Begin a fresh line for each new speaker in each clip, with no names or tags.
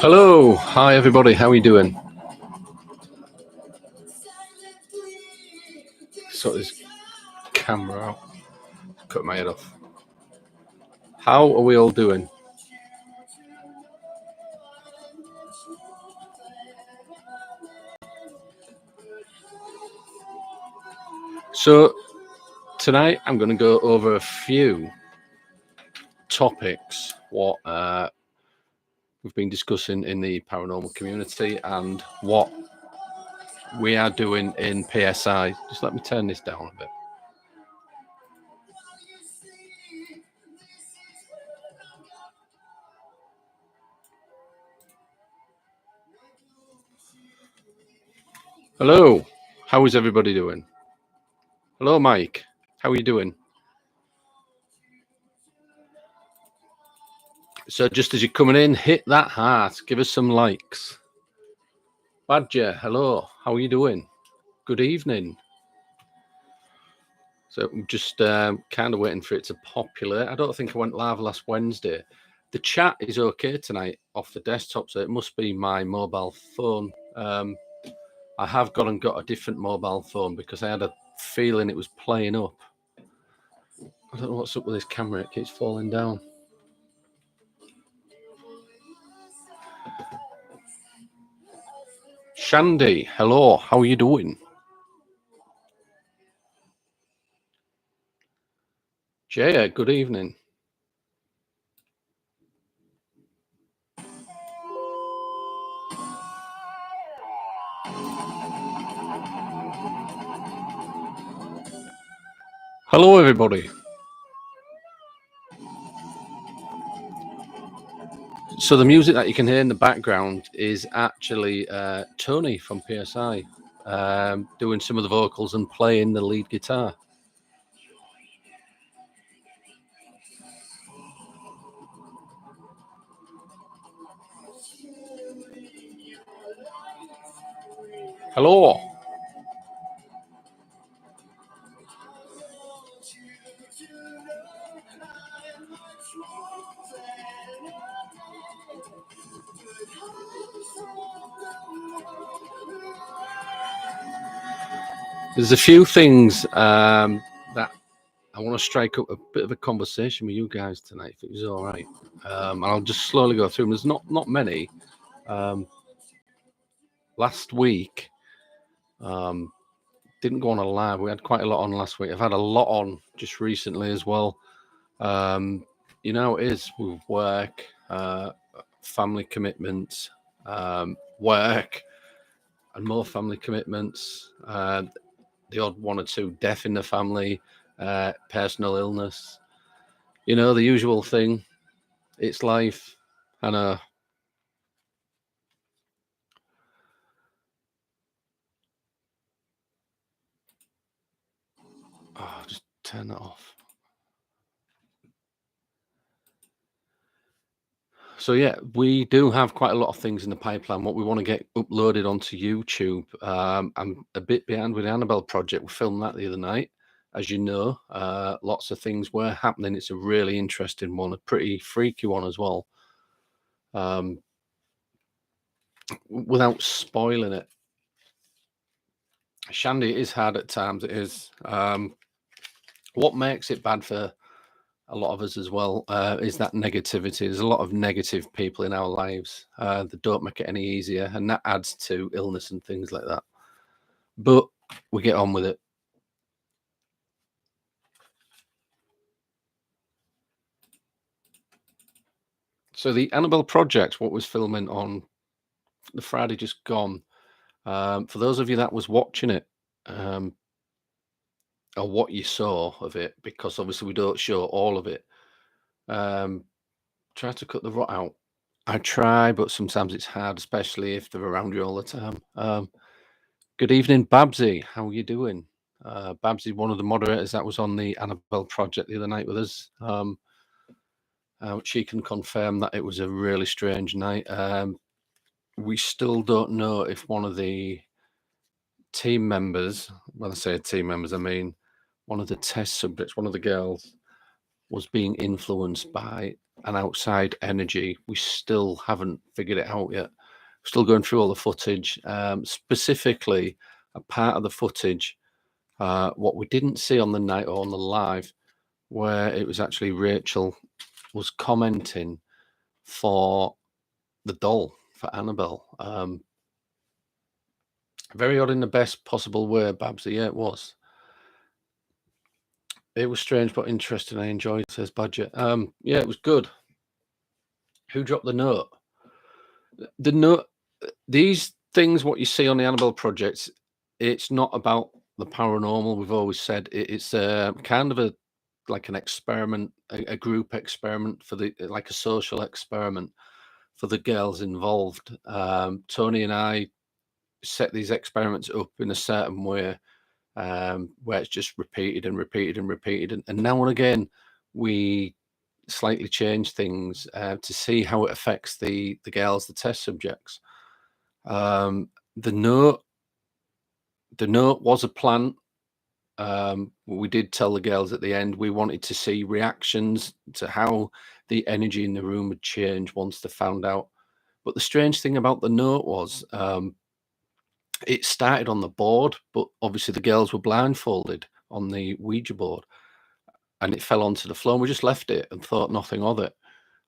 Hello, hi everybody, how are you doing? Sort this camera out, cut my head off. How are we all doing? So tonight I'm going to go over a few topics what we've been discussing in the paranormal community and what we are doing in PSI. Just let me turn this down a bit. Hello, how is everybody doing? Hello, Mike, how are you doing? So just as you're coming in, hit that heart, give us some likes. Badger, hello, how are you doing? Good evening. So I'm just kind of waiting for it to populate. I don't think I went live last Wednesday. The chat is okay tonight off the desktop, so it must be my mobile phone. I have got a different mobile phone because I had a feeling it was playing up. I don't know what's up with this camera, it keeps falling down. Shandy, hello, how are you doing? Jaya, good evening. Hello, everybody. So the music that you can hear in the background is actually Tony from PSI doing some of the vocals and playing the lead guitar. Hello. There's a few things that I want to strike up a bit of a conversation with you guys tonight, if it was all right. I'll just slowly go through them. There's not many. Last week, didn't go on a live. We had quite a lot on last week. I've had a lot on just recently as well. You know, it is with work, family commitments, work, and more family commitments. The odd one or two death in the family, personal illness. You know, the usual thing. It's life. I know. Oh, just turn that off. So yeah, we do have quite a lot of things in the pipeline. What we want to get uploaded onto YouTube. I'm a bit behind with the Annabelle project. We filmed that the other night, as you know. Lots of things were happening. It's a really interesting one, a pretty freaky one as well. Without spoiling it, Shandy, it is hard at times. It is. What makes it bad for a lot of us as well is that negativity. There's a lot of negative people in our lives that don't make it any easier, and that adds to illness and things like that. But we get on with it. So the Annabelle project, what was filming on the Friday just gone, for those of you that was watching it, or what you saw of it, because obviously we don't show all of it, try to cut the rot out. I try, but sometimes it's hard, especially if they're around you all the time. Good evening, Babsy. How are you doing? Babsy, one of the moderators that was on the Annabelle project the other night with us. She can confirm that it was a really strange night. We still don't know if one of the team members, when I say team members, I mean one of the test subjects, one of the girls, was being influenced by an outside energy. We still haven't figured it out yet. Still going through all the footage, specifically a part of the footage, what we didn't see on the night or on the live, where it was actually Rachel was commenting for the doll, for Annabelle. Very odd in the best possible way, Babsy. Yeah, it was. It was strange but interesting. I enjoyed it, says Budget. Yeah, it was good. Who dropped the note? The note, these things, what you see on the Annabelle projects, it's not about the paranormal. We've always said it's kind of like an experiment, a group experiment for like a social experiment for the girls involved. Tony and I set these experiments up in a certain way, where it's just repeated and repeated and repeated, and now and again we slightly change things to see how it affects the girls, the test subjects. The note was a plan. We did tell the girls at the end we wanted to see reactions to how the energy in the room would change once they found out. But the strange thing about the note was, it started on the board, but obviously the girls were blindfolded on the Ouija board, and it fell onto the floor. And we just left it and thought nothing of it.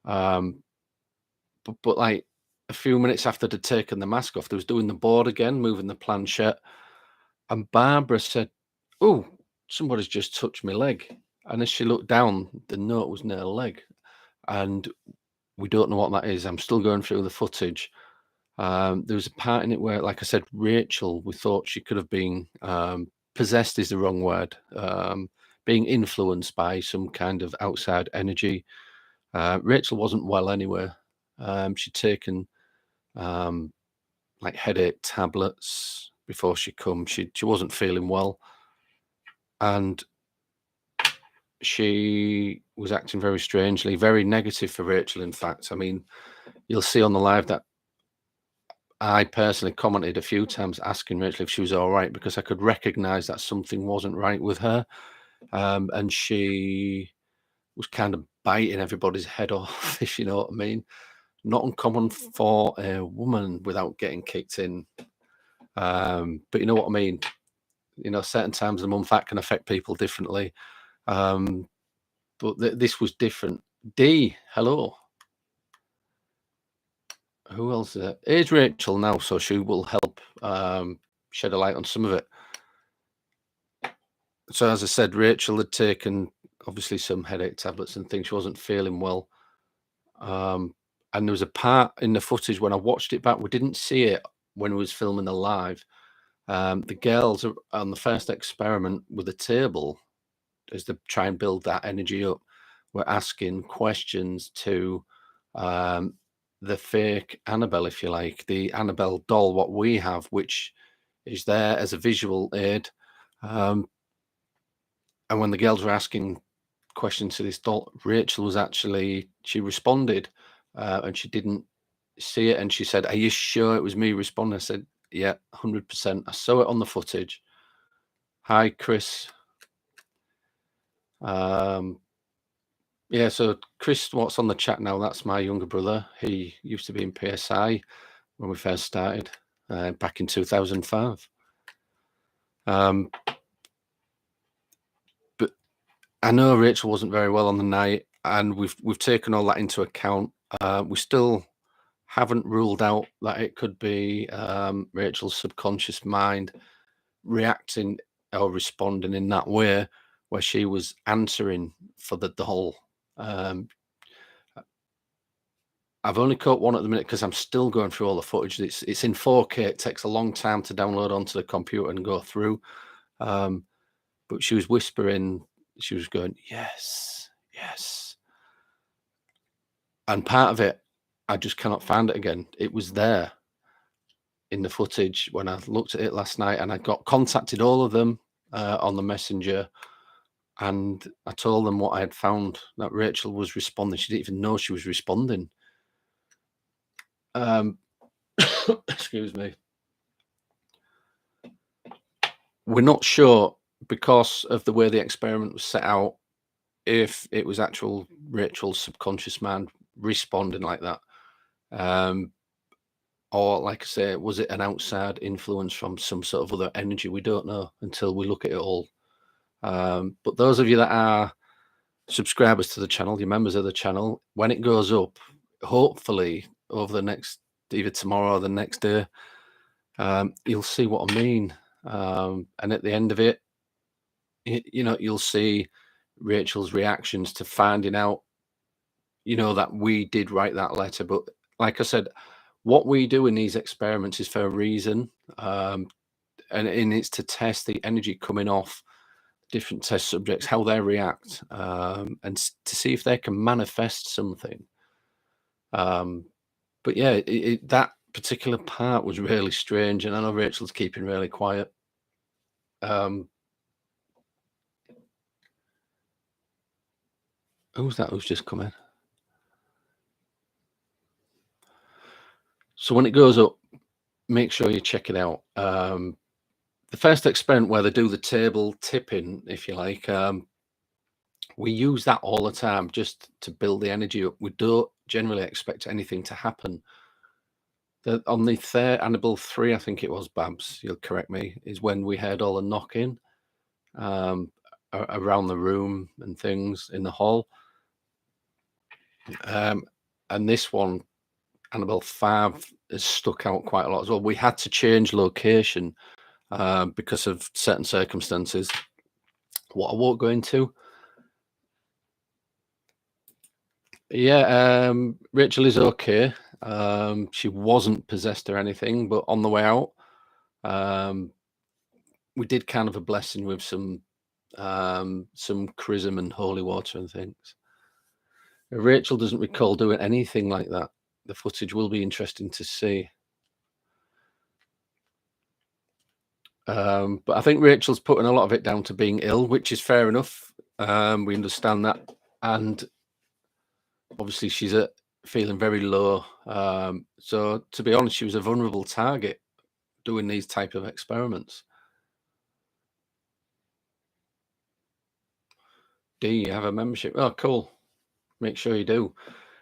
But like a few minutes after they'd taken the mask off, they was doing the board again, moving the planchette, and Barbara said, "Oh, somebody's just touched my leg." And as she looked down, the note was near her leg, and we don't know what that is. I'm still going through the footage. There was a part in it where, like I said, Rachel, we thought she could have been possessed is the wrong word, being influenced by some kind of outside energy. Rachel wasn't well anyway. She'd taken like headache tablets before she come. She wasn't feeling well, and she was acting very strangely, very negative for Rachel. In fact, I mean, you'll see on the live that I personally commented a few times asking Rachel if she was all right, because I could recognize that something wasn't right with her. And she was kind of biting everybody's head off, if you know what I mean. Not uncommon for a woman without getting kicked in. But you know what I mean? You know, certain times the mum fat can affect people differently. But this was different. D, hello. Who else is there? Here's Rachel now, so she will help shed a light on some of it. So as I said, Rachel had taken obviously some headache tablets and things. She wasn't feeling well. And there was a part in the footage when I watched it back, we didn't see it when we was filming the live. The girls are on the first experiment with a table, as they try and build that energy up, we're asking questions to the fake Annabelle, if you like, the Annabelle doll, what we have, which is there as a visual aid. And when the girls were asking questions to this doll, Rachel was actually, she responded, and she didn't see it. And she said, "Are you sure it was me responding?" I said, "Yeah, 100%. I saw it on the footage." Hi, Chris. Yeah, so Chris, what's on the chat now, that's my younger brother. He used to be in PSI when we first started back in 2005. But I know Rachel wasn't very well on the night, and we've taken all that into account. We still haven't ruled out that it could be Rachel's subconscious mind reacting or responding in that way, where she was answering for the doll. I've only caught one at the minute because I'm still going through all the footage. It's in 4K. It takes a long time to download onto the computer and go through. But she was whispering. She was going, "Yes, yes." And part of it, I just cannot find it again. It was there in the footage when I looked at it last night, and I contacted all of them on the messenger, and I told them what I had found, that Rachel was responding. She didn't even know she was responding. Excuse me. We're not sure because of the way the experiment was set out if it was actual Rachel's subconscious mind responding like that. Um, or like I say, was it an outside influence from some sort of other energy? We don't know until we look at it all. But those of you that are subscribers to the channel, you're members of the channel, when it goes up, hopefully over the next either tomorrow or the next day, you'll see what I mean. And at the end of it, you'll see Rachel's reactions to finding out, that we did write that letter. But like I said, what we do in these experiments is for a reason, and it's to test the energy coming off different test subjects, how they react, and to see if they can manifest something. But yeah, that particular part was really strange, and I know Rachel's keeping really quiet. Who's that? Who's just come in? So when it goes up, make sure you check it out. The first experiment where they do the table tipping, if you like, we use that all the time just to build the energy up. We don't generally expect anything to happen. On the third Annabelle 3, I think it was, Babs, you'll correct me, is when we heard all the knocking around the room and things in the hall. And this one, Annabelle 5, has stuck out quite a lot as well. We had to change location because of certain circumstances. What I won't go into. Yeah, Rachel is okay. She wasn't possessed or anything, but on the way out, we did kind of a blessing with some chrism and holy water and things. Rachel doesn't recall doing anything like that. The footage will be interesting to see. But I think Rachel's putting a lot of it down to being ill, which is fair enough. We understand that. And obviously she's feeling very low. So to be honest, she was a vulnerable target doing these type of experiments. Do you have a membership? Oh, cool. Make sure you do.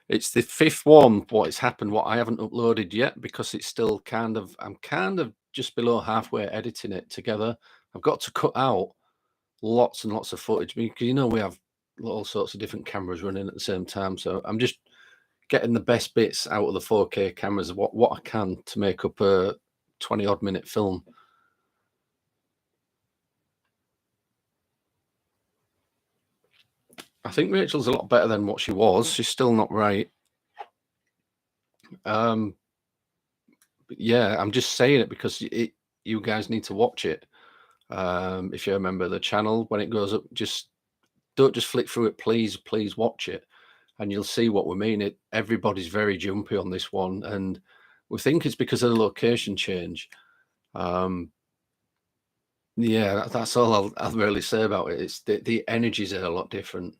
It's the fifth one. What has happened? What I haven't uploaded yet because it's still I'm kind of just below halfway editing it together. I've got to cut out lots and lots of footage because we have all sorts of different cameras running at the same time. So I'm just getting the best bits out of the 4K cameras, what I can to make up a 20 odd minute film. I think Rachel's a lot better than what she was. She's still not right. But yeah, I'm just saying it because you guys need to watch it. If you're a member of the channel, when it goes up, don't just flick through it. Please watch it, and you'll see what we mean. Everybody's very jumpy on this one, and we think it's because of the location change. Yeah, that's all I'll really say about it. It's the energies are a lot different.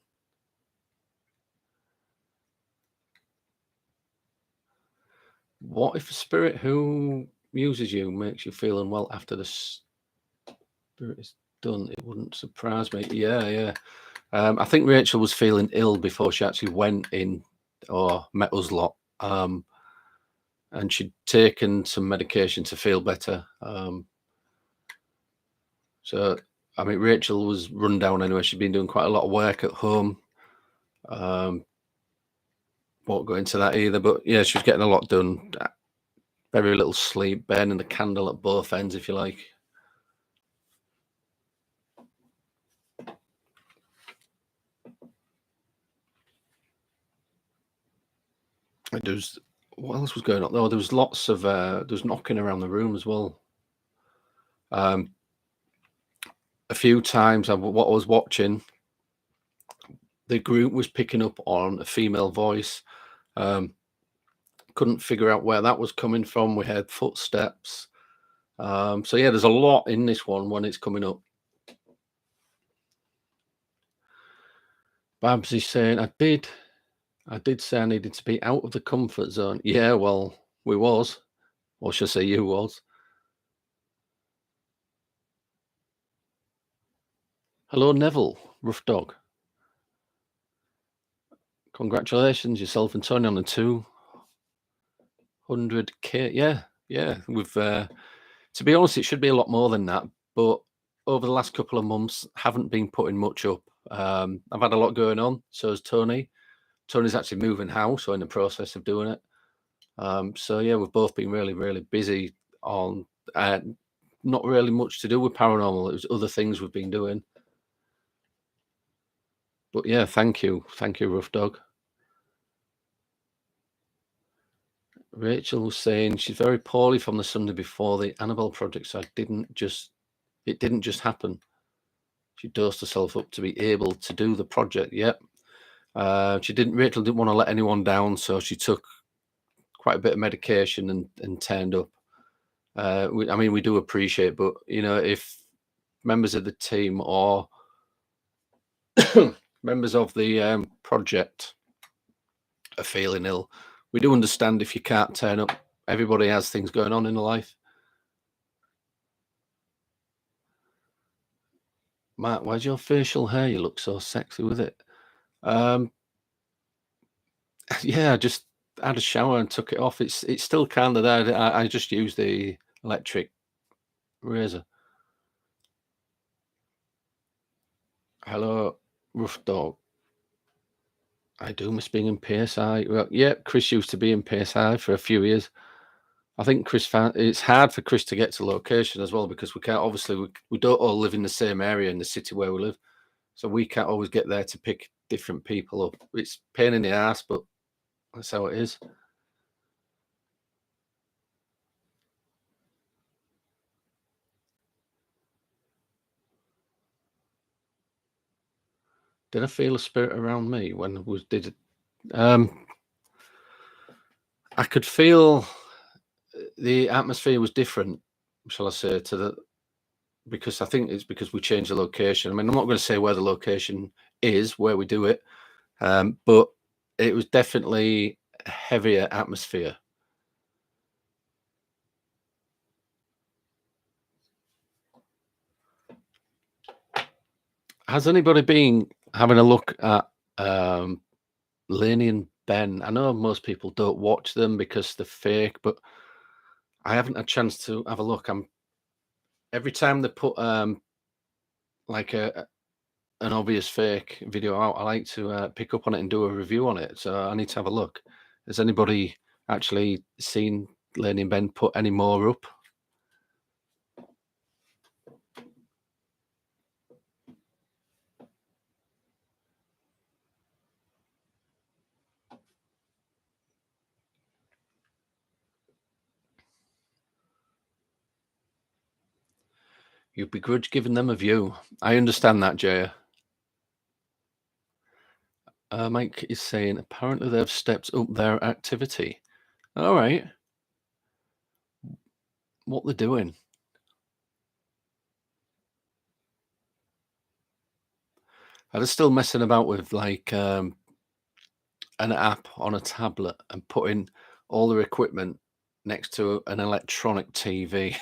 What if a spirit who uses you makes you feel unwell after the spirit is done? It wouldn't surprise me. Yeah. I think Rachel was feeling ill before she actually went in or met us lot. And she'd taken some medication to feel better. So, I mean, Rachel was run down anyway. She'd been doing quite a lot of work at home. Won't go into that either, but yeah, she was getting a lot done. Very little sleep, burning the candle at both ends, if you like. What else was going on? Oh, there was lots of there was knocking around the room as well. A few times, what I was watching, the group was picking up on a female voice. Couldn't figure out where that was coming from. We heard footsteps. So yeah, there's a lot in this one when it's coming up. Babs is saying, I did say I needed to be out of the comfort zone. Yeah, well, we was, or should I say you was. Hello, Neville, rough dog. Congratulations, yourself and Tony on the 200K. Yeah. We've, to be honest, it should be a lot more than that. But over the last couple of months, haven't been putting much up. I've had a lot going on. So has Tony. Tony's actually moving house, or in the process of doing it. So yeah, we've both been really, really busy on not really much to do with paranormal. It was other things we've been doing. But yeah, thank you, rough dog. Rachel was saying she's very poorly from the Sunday before the Annabelle project, so it didn't just happen. She dosed herself up to be able to do the project. Yep. Rachel didn't want to let anyone down, so she took quite a bit of medication and turned up. We do appreciate, but if members of the team or members of the project are feeling ill, we do understand if you can't turn up. Everybody has things going on in their life. Matt, why's your facial hair? You look so sexy with it. Yeah, I just had a shower and took it off. It's still kind of there. I just use the electric razor. Hello, rough dog. I do miss being in PSI. Well, yeah, Chris used to be in PSI for a few years. I think Chris found it's hard for Chris to get to location as well, because we can't, obviously we don't all live in the same area in the city where we live, so we can't always get there to pick different people up. It's a pain in the ass, but that's how it is. Did I feel a spirit around me when I did it? I could feel the atmosphere was different, shall I say, because I think it's because we changed the location. I mean, I'm not going to say where the location is, where we do it, but it was definitely a heavier atmosphere. Has anybody been having a look at Laney and Ben? I know most people don't watch them because they're fake, but I haven't had a chance to have a look. Every time they put like an obvious fake video out, I like to pick up on it and do a review on it. So I need to have a look. Has anybody actually seen Laney and Ben put any more up? You begrudge giving them a view. I understand that, Jaya. Mike is saying apparently they've stepped up their activity. All right. What they're doing? Are they still messing about with like an app on a tablet and putting all their equipment next to an electronic TV?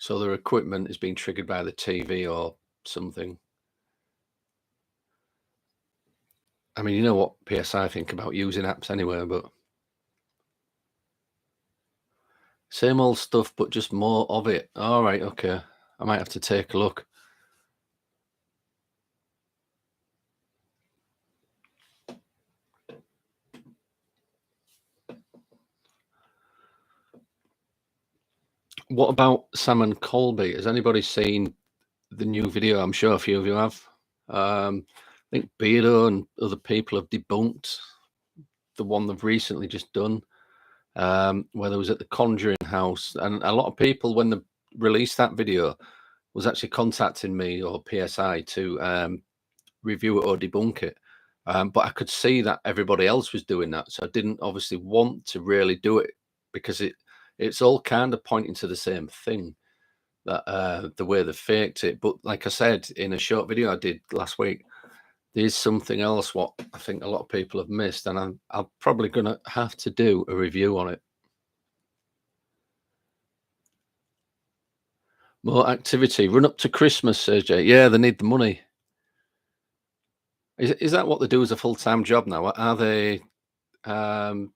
So their equipment is being triggered by the TV or something. I mean, you know what PSI think about using apps anyway, but same old stuff, but just more of it. All right, okay. I might have to take a look. What about Sam and Colby? Has anybody seen the new video? I'm sure a few of you have. I think Beardo and other people have debunked the one they've recently just done, where they was at the Conjuring house, and a lot of people, when they released that video, was actually contacting me or PSI to review it or debunk it. But I could see that everybody else was doing that, so I didn't obviously want to really do it, because it's all kind of pointing to the same thing, that the way they faked it. But like I said in a short video I did last week, there's something else what I think a lot of people have missed, and I'm probably going to have to do a review on it. More activity. Run up to Christmas, says Jay. Yeah, they need the money. Is that what they do as a full-time job now? Are they um,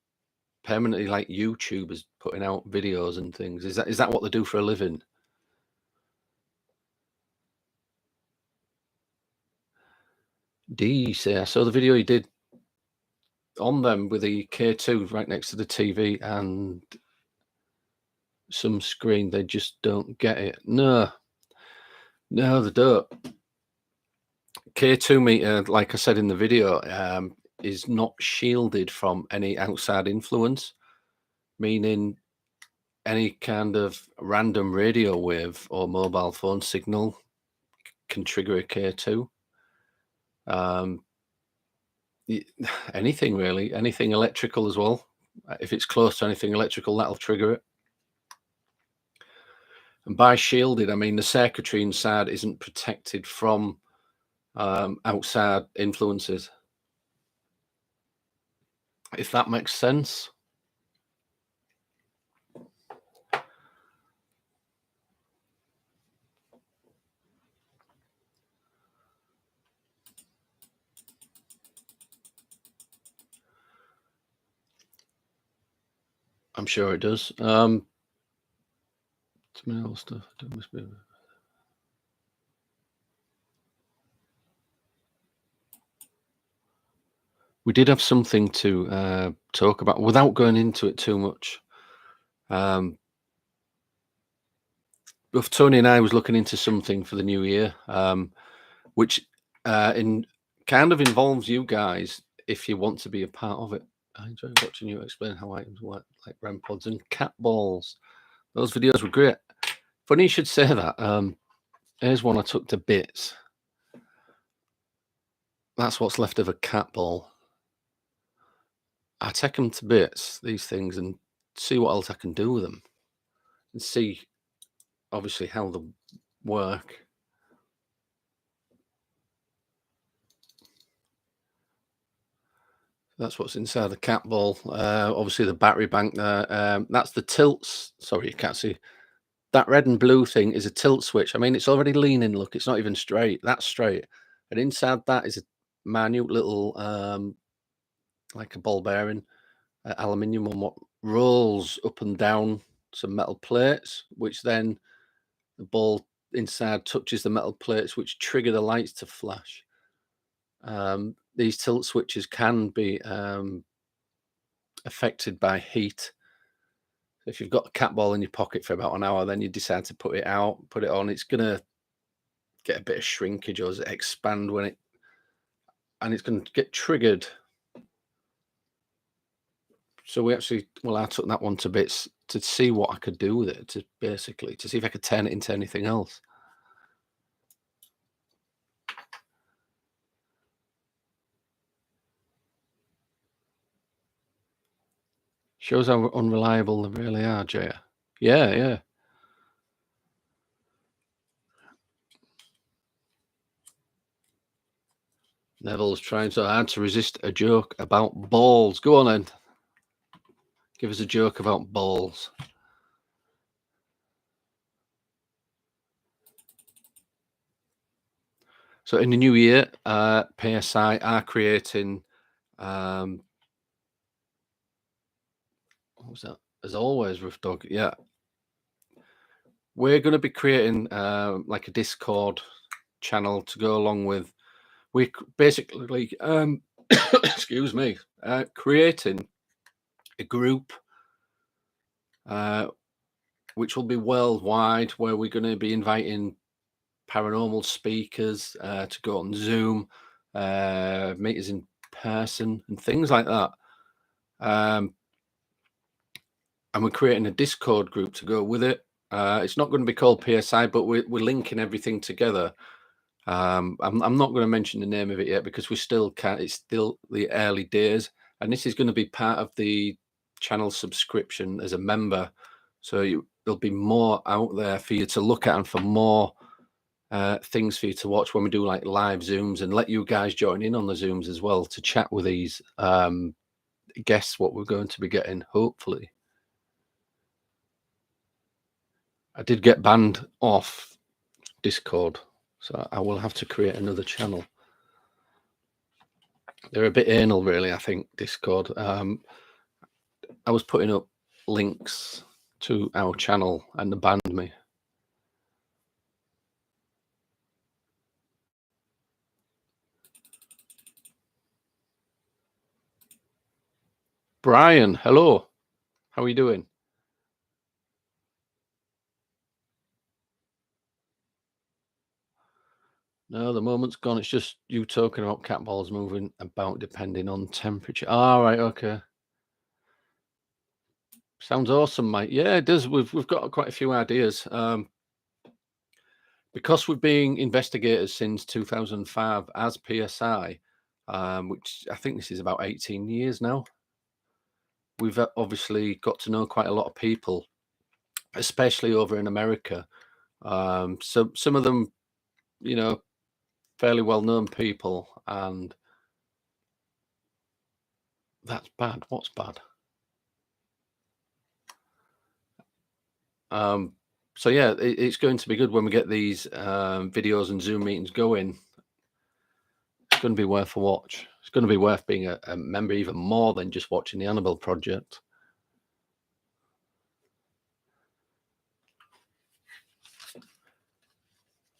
permanently like YouTubers putting out videos and things? Is that what they do for a living? D say I saw the video he did on them with the K2 right next to the TV and some screen. They just don't get it. No, no, they don't. K2 meter, like I said in the video, is not shielded from any outside influence, meaning any kind of random radio wave or mobile phone signal can trigger a K2. Anything really, anything electrical as well. If it's close to anything electrical, that'll trigger it. And by shielded, I mean the circuitry inside isn't protected from outside influences. If that makes sense. I'm sure it does. Some else stuff. We did have something to talk about without going into it too much. Both Tony and I was looking into something for the new year, which in kind of involves you guys if you want to be a part of it. I enjoy watching you explain how items work, like REM pods and cat balls. Those videos were great. Funny you should say that. Here's one I took to bits. That's what's left of a cat ball. I take them to bits, these things, and see what else I can do with them, and see, obviously, how they work. That's what's inside the cat ball. Obviously, the battery bank there. That's the tilts. Sorry, you can't see. That red and blue thing is a tilt switch. I mean, it's already leaning. Look, it's not even straight. That's straight. And inside that is a minute little, like a ball bearing, aluminium one, what rolls up and down some metal plates, which then the ball inside touches the metal plates, which trigger the lights to flash. These tilt switches can be affected by heat. If you've got a cat ball in your pocket for about an hour, then you decide to put it out, put it on, it's gonna get a bit of shrinkage or expand and it's gonna get triggered. So I took that one to bits to see what I could do with it, to basically to see if I could turn it into anything else. Shows how unreliable they really are, Jaya. Yeah, yeah. Neville's trying so hard to resist a joke about balls. Go on then. Give us a joke about balls. So in the new year, PSI are creating what was that? As always, Rough Dog. Yeah. We're gonna be creating like a Discord channel to go along with we basically excuse me, creating a group which will be worldwide, where we're going to be inviting paranormal speakers to go on Zoom, meet us in person, and things like that. And we're creating a Discord group to go with it. It's not going to be called PSI, but we're linking everything together. I'm not going to mention the name of it yet because we still can't. It's still the early days, and this is going to be part of the channel subscription as a member. So there'll be more out there for you to look at and for more things for you to watch when we do like live Zooms, and let you guys join in on the Zooms as well to chat with these guests. What we're going to be getting, hopefully. I did get banned off Discord, so I will have to create another channel. They're a bit anal, really, I think, Discord. I was putting up links to our channel and they banned me. Brian, hello. How are you doing? No, the moment's gone. It's just you talking about cat balls moving about depending on temperature. All right, okay. Sounds awesome, mate. Yeah, it does. We've got quite a few ideas. Because we've been investigators since 2005 as PSI, which I think this is about 18 years now. We've obviously got to know quite a lot of people, especially over in America. So some of them, you know, fairly well-known people, and that's bad. What's bad? So yeah, it's going to be good when we get these videos and Zoom meetings going. It's going to be worth a watch. It's going to be worth being a member even more than just watching the Annabelle Project.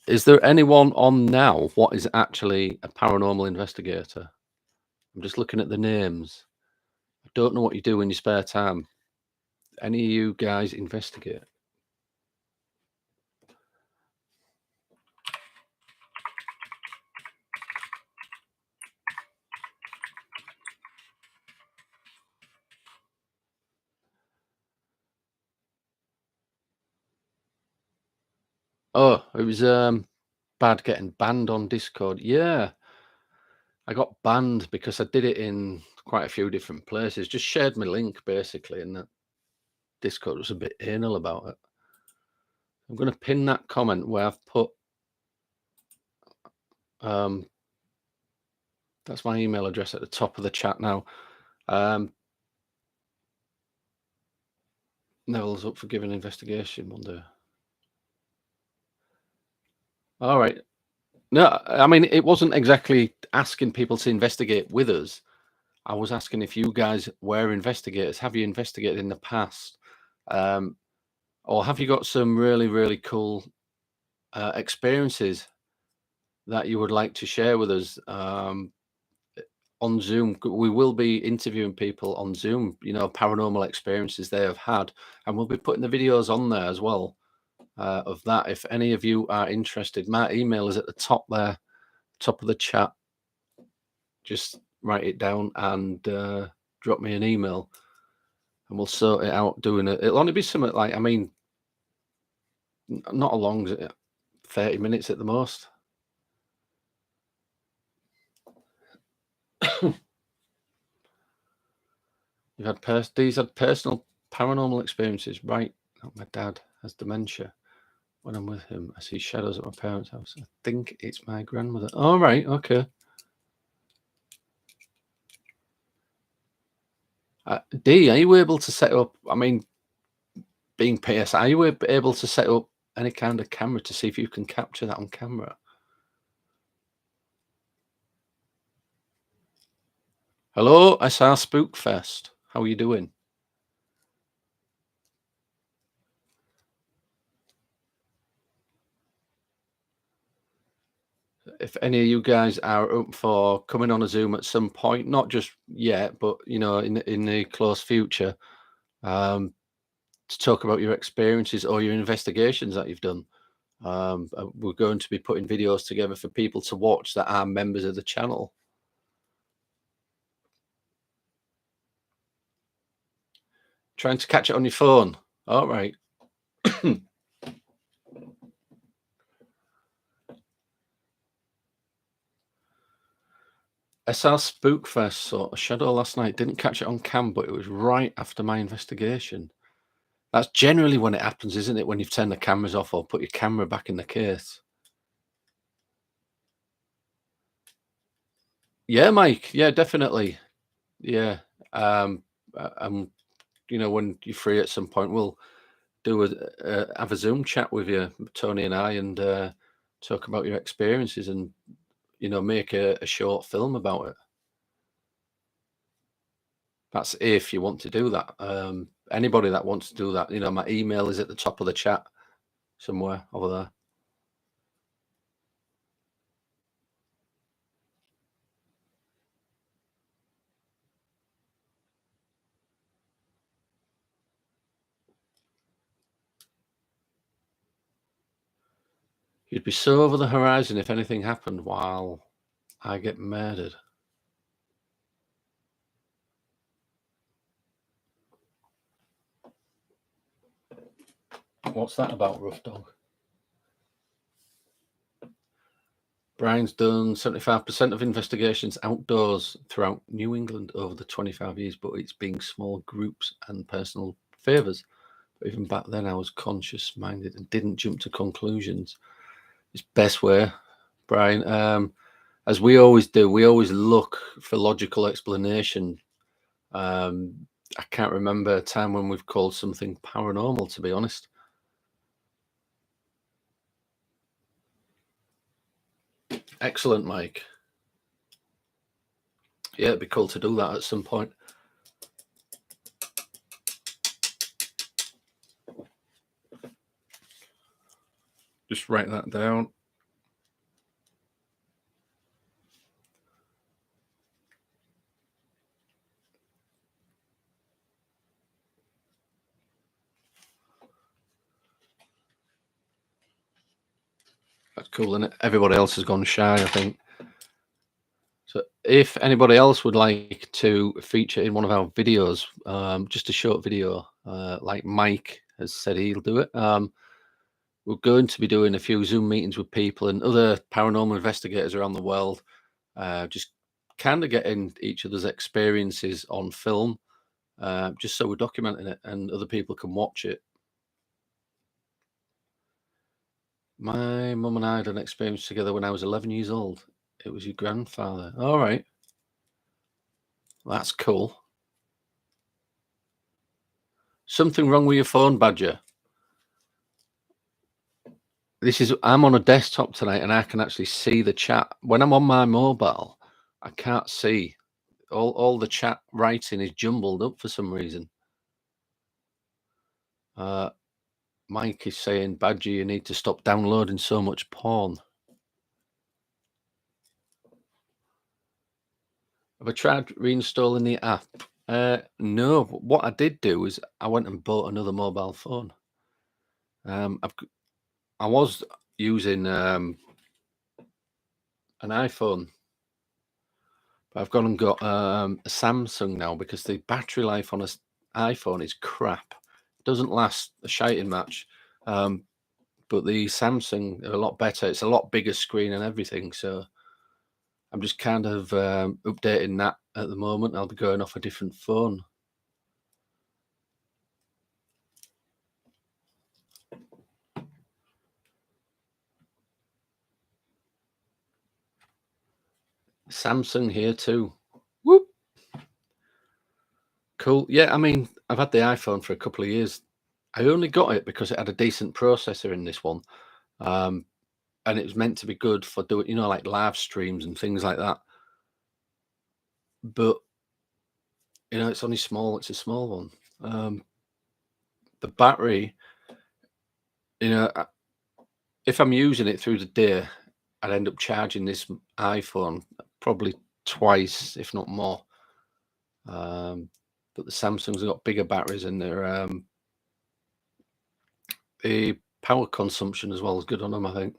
Is there anyone on now what is actually a paranormal investigator? I'm just looking at the names. I don't know what you do in your spare time. Any of you guys investigate? Oh, it was bad getting banned on Discord. Yeah, I got banned because I did it in quite a few different places. Just shared my link basically, and that Discord was a bit anal about it. I'm going to pin that comment where I've put. That's my email address at the top of the chat now. Neville's up for giving an investigation one day. All right. No, I mean, it wasn't exactly asking people to investigate with us. I was asking if you guys were investigators. Have you investigated in the past? Or have you got some really, really cool experiences that you would like to share with us on Zoom? We will be interviewing people on Zoom, paranormal experiences they have had, and we'll be putting the videos on there as well of that. If any of you are interested, my email is at the top there, top of the chat. Just write it down and drop me an email, and we'll sort it out. Doing it, it'll only be something like, I mean, not a long, 30 minutes at the most. You've had these had personal paranormal experiences, right? My dad has dementia. When I'm with him, I see shadows at my parents' house. I think it's my grandmother. All right, okay. D, are you able to set up? I mean, being PS, are you able to set up any kind of camera to see if you can capture that on camera? Hello, SR Spookfest. How are you doing? If any of you guys are up for coming on a Zoom at some point, not just yet, but in the close future, to talk about your experiences or your investigations that you've done. We're going to be putting videos together for people to watch that are members of the channel. Trying to catch it on your phone. All right. SR Spookfest saw a shadow last night. Didn't catch it on cam, but it was right after my investigation. That's generally when it happens, isn't it? When you've turned the cameras off or put your camera back in the case. Yeah, Mike. Yeah, definitely. Yeah. When you're free at some point, we'll do have a Zoom chat with you, Tony and I, and talk about your experiences, and make a short film about it. That's if you want to do that. Anybody that wants to do that, my email is at the top of the chat somewhere over there. You'd be so over the horizon if anything happened while I get murdered. What's that about, Rough Dog? Brian's done 75% of investigations outdoors throughout New England over the 25 years, but it's being small groups and personal favours. But even back then, I was conscious-minded and didn't jump to conclusions. It's best way, Brian. As we always do, we always look for logical explanation. I can't remember a time when we've called something paranormal, to be honest. Excellent, Mike. Yeah, it'd be cool to do that at some point. Just write that down. That's cool, isn't it? Everybody else has gone shy, I think. So if anybody else would like to feature in one of our videos, just a short video, like Mike has said he'll do it, we're going to be doing a few Zoom meetings with people and other paranormal investigators around the world, just kind of getting each other's experiences on film, just so we're documenting it and other people can watch it. My mum and I had an experience together when I was 11 years old. It was your grandfather. All right. That's cool. Something wrong with your phone, Badger? I'm on a desktop tonight and I can actually see the chat. When I'm on my mobile, I can't see. All the chat writing is jumbled up for some reason. Mike is saying, Badger, you need to stop downloading so much porn. Have I tried reinstalling the app? No. What I did do is I went and bought another mobile phone. I was using an iPhone, but I've gone and got a Samsung now because the battery life on an iPhone is crap. It doesn't last a shiting match. But the Samsung are a lot better. It's a lot bigger screen and everything. So I'm just kind of updating that at the moment. I'll be going off a different phone. Samsung here too. Whoop. Cool. Yeah, I mean, I've had the iPhone for a couple of years. I only got it because it had a decent processor in this one. And it was meant to be good for doing, like live streams and things like that. But, it's only small. It's a small one. The battery, if I'm using it through the day, I'd end up charging this iPhone probably twice, if not more. But the Samsungs have got bigger batteries and the power consumption as well is good on them, I think.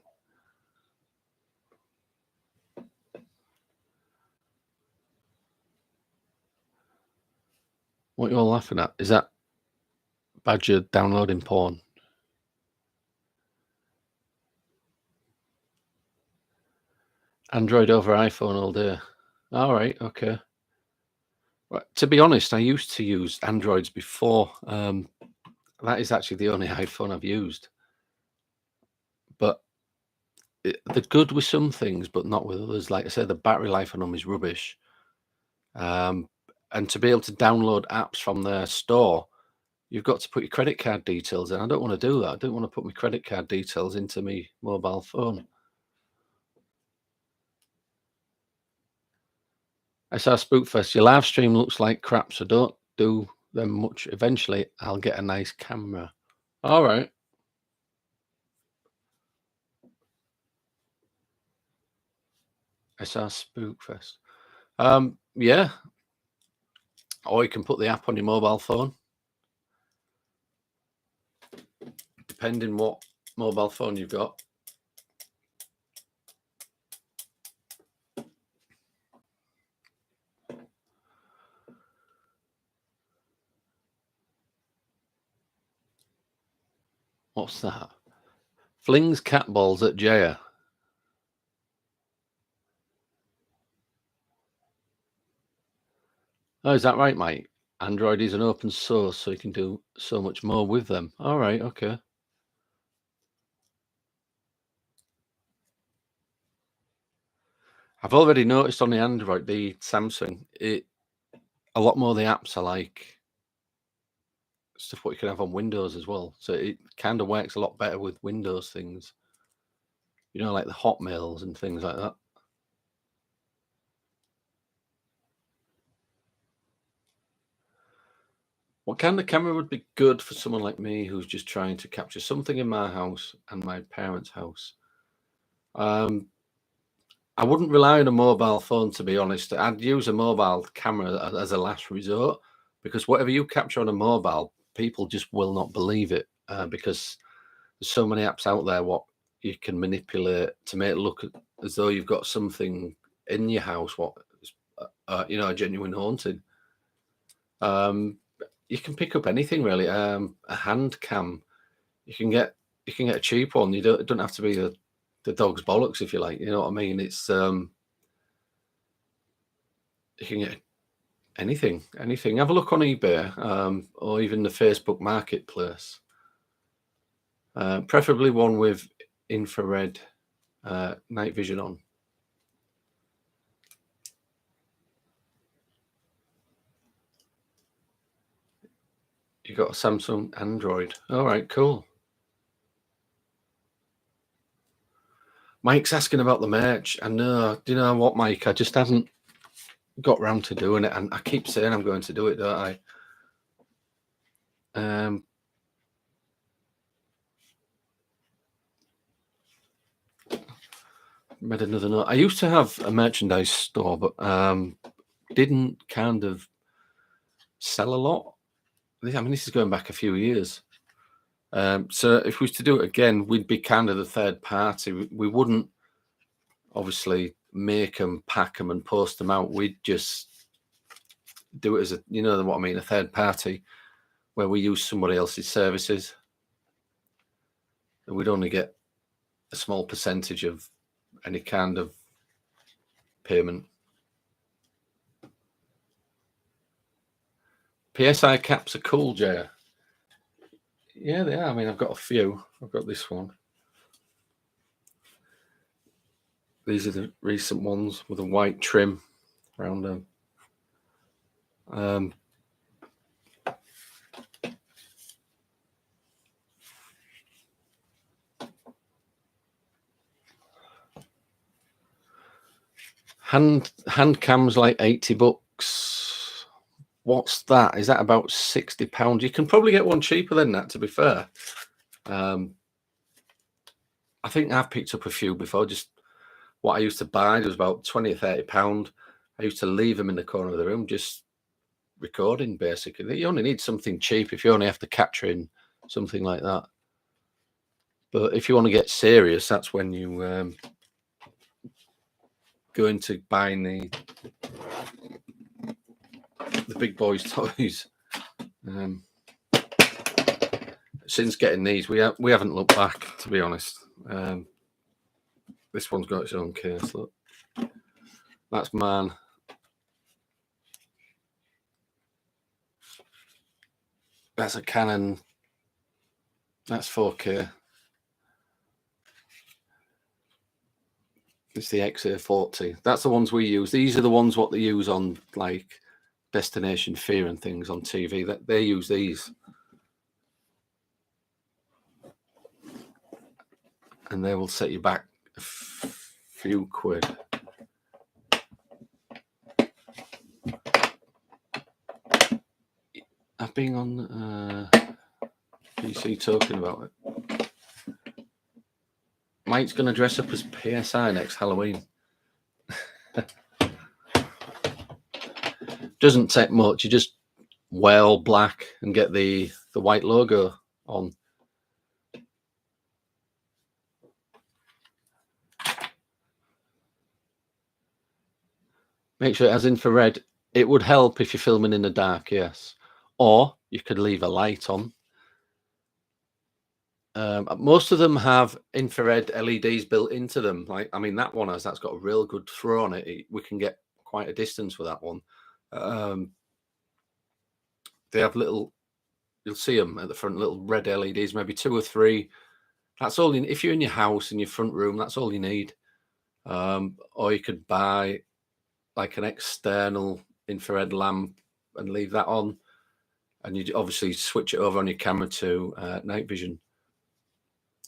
What you're laughing at? Is that Badger downloading porn? Android over iPhone all day. All right, okay. Well, to be honest, I used to use Androids before. That is actually the only iPhone I've used. But they're good with some things, but not with others. Like I said, the battery life on them is rubbish. And to be able to download apps from their store you've got to put your credit card details in. I don't want to do that. I don't want to put my credit card details into my mobile phone. SR Spookfest, your live stream looks like crap, so don't do them much. Eventually, I'll get a nice camera. All right. SR Spookfest. Yeah. Or you can put the app on your mobile phone. Depending what mobile phone you've got. What's that? Flings cat balls at Jaya. Oh, is that right, mate? Android is an open source, so you can do so much more with them. All right, okay. I've already noticed on the Android, the Samsung, a lot more of the apps are like stuff what you can have on Windows as well. So it kind of works a lot better with Windows things. You know, like the Hotmails and things like that. What kind of camera would be good for someone like me who's just trying to capture something in my house and my parents' house? I wouldn't rely on a mobile phone, to be honest. I'd use a mobile camera as a last resort, because whatever you capture on a mobile, people just will not believe it, because there's so many apps out there what you can manipulate to make it look as though you've got something in your house, what a genuine haunting. You can pick up anything really. A hand cam, you can get a cheap one. You don't have to be the dog's bollocks, if you like. You know what I mean? It's you can get anything. Have a look on eBay, or even the Facebook Marketplace. Preferably one with infrared night vision on. You got a Samsung Android. All right, cool. Mike's asking about the merch. I know. Do you know what, Mike? I just haven't got round to doing it, and I keep saying I'm going to do it, don't I? Made another note. I used to have a merchandise store, but didn't kind of sell a lot. I mean, this is going back a few years. So if we was to do it again, we'd be kind of the third party. We wouldn't obviously make them, pack them, and post them out. We'd just do it as what I mean, a third party, where we use somebody else's services, and we'd only get a small percentage of any kind of payment. PSI caps are cool, Jay. Yeah, they are. I mean, I've got a few. I've got this one. These are the recent ones with a white trim around them. Hand cams like $80. What's that? Is that about £60? You can probably get one cheaper than that, to be fair. I think I've picked up a few before. Just what I used to buy, it was about £20 or £30. I used to leave them in the corner of the room, just recording, basically. You only need something cheap if you only have to capture in something like that. But if you want to get serious, that's when you go into buying the big boys' toys. Since getting these, we haven't looked back, to be honest. This one's got its own case. Look, that's mine. That's a Canon. That's 4K. It's the XA40. That's the ones we use. These are the ones what they use on like Destination Fear and things on TV. That they use these. and they will set you back a few quid. I've been on PC talking about it. Mike's going to dress up as PSI next Halloween. Doesn't take much. You just wear all black and get the white logo on. Make sure it has infrared. It would help if you're filming in the dark, yes. Or you could leave a light on. Most of them have infrared LEDs built into them. Like, I mean, that one has, that's got a real good throw on it. We can get quite a distance with that one. They have little, you'll see them at the front, little red LEDs, maybe 2 or 3. That's all. If you're in your house, in your front room, that's all you need. Or you could buy like an external infrared lamp and leave that on. And you obviously switch it over on your camera to night vision.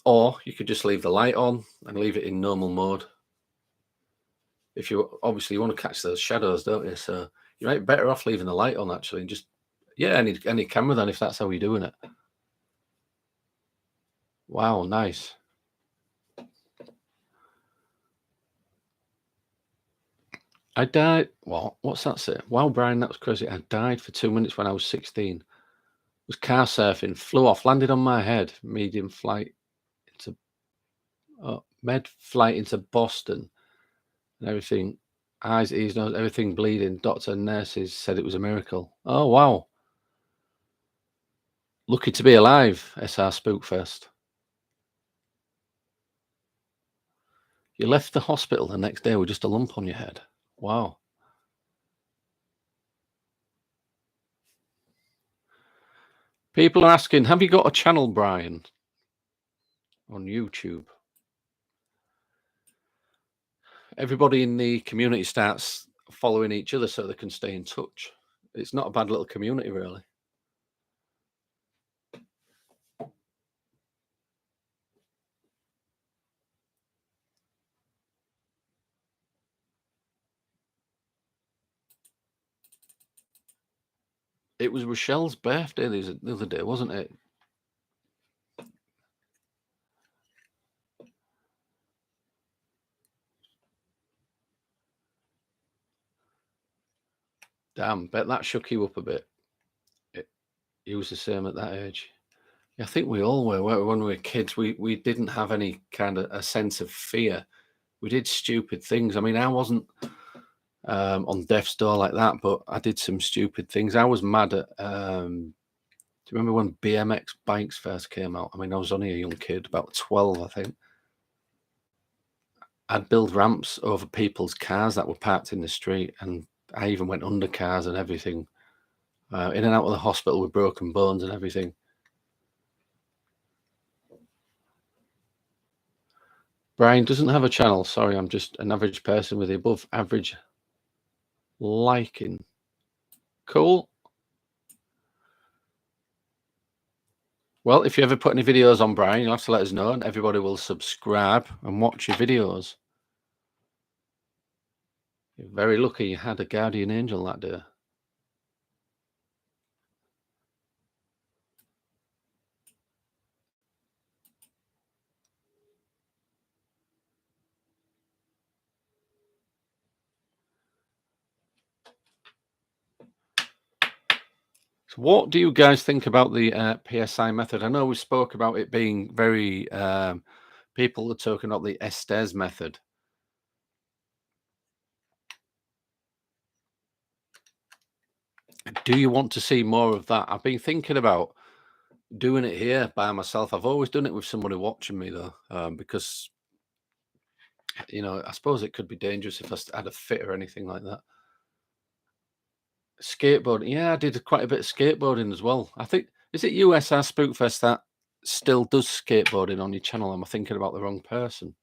Or you could just leave the light on and leave it in normal mode. If you obviously you want to catch those shadows, don't you? So you might be better off leaving the light on actually, and just any camera then if that's how you're doing it. Wow, nice. I died. What? What's that say? Wow, Brian, that was crazy. I died for 2 minutes when I was 16. Was car surfing, flew off, landed on my head. Medium flight into med flight into Boston, and everything. Eyes, ears, nose, everything bleeding. Doctor and nurses said it was a miracle. Oh wow! Lucky to be alive. SR Spookfest. You left the hospital the next day with just a lump on your head. Wow. People are asking, have you got a channel, Brian, on YouTube? Everybody in the community starts following each other so they can stay in touch. It's not a bad little community, really. It was Rochelle's birthday the other day, wasn't it? Damn, bet that shook you up a bit. He was the same at that age. I think we all were. When we were kids, we didn't have any kind of a sense of fear. We did stupid things. I mean, I wasn't on death's door like that, but I did some stupid things. I was mad at. Do you remember when BMX bikes first came out? I mean, I was only a young kid, about 12, I think. I'd build ramps over people's cars that were parked in the street, and I even went under cars and everything, in and out of the hospital with broken bones and everything. Brian doesn't have a channel. Sorry, I'm just an average person with the above average liking. Cool. Well, if you ever put any videos on, Brian, you'll have to let us know, and everybody will subscribe and watch your videos. You're very lucky you had a guardian angel that day. So what do you guys think about the PSI method? I know we spoke about it being very, people are talking about the Estes method. Do you want to see more of that? I've been thinking about doing it here by myself. I've always done it with somebody watching me though, because, you know, I suppose it could be dangerous if I had a fit or anything like that. Skateboarding. Yeah, I did quite a bit of skateboarding as well. I think, is it USR Spookfest that still does skateboarding on your channel? Am I thinking about the wrong person?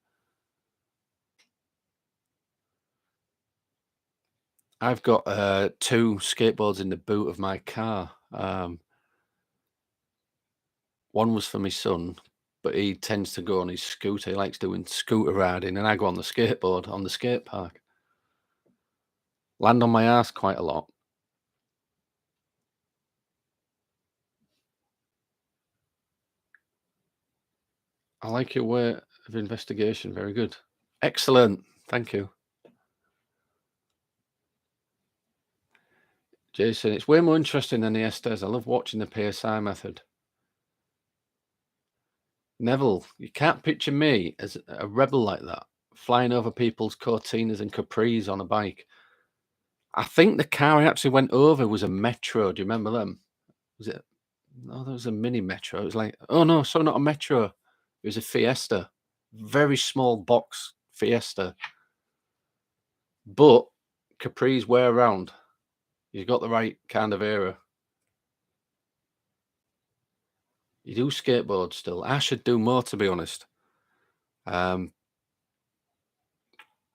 I've got 2 skateboards in the boot of my car. One was for my son, but he tends to go on his scooter. He likes doing scooter riding, and I go on the skateboard on the skate park. Land on my ass quite a lot. I like your way of investigation. Very good. Excellent. Thank you. Jason, it's way more interesting than the Estes. I love watching the PSI method. Neville, you can't picture me as a rebel like that, flying over people's Cortinas and Capris on a bike. I think the car I actually went over was a Metro. Do you remember them? Was it? No, there was a mini Metro. It was like, oh no, sorry, not a Metro. It was a Fiesta, very small box Fiesta. But Capris wear around. You've got the right kind of era. You do skateboard still. I should do more, to be honest. I'm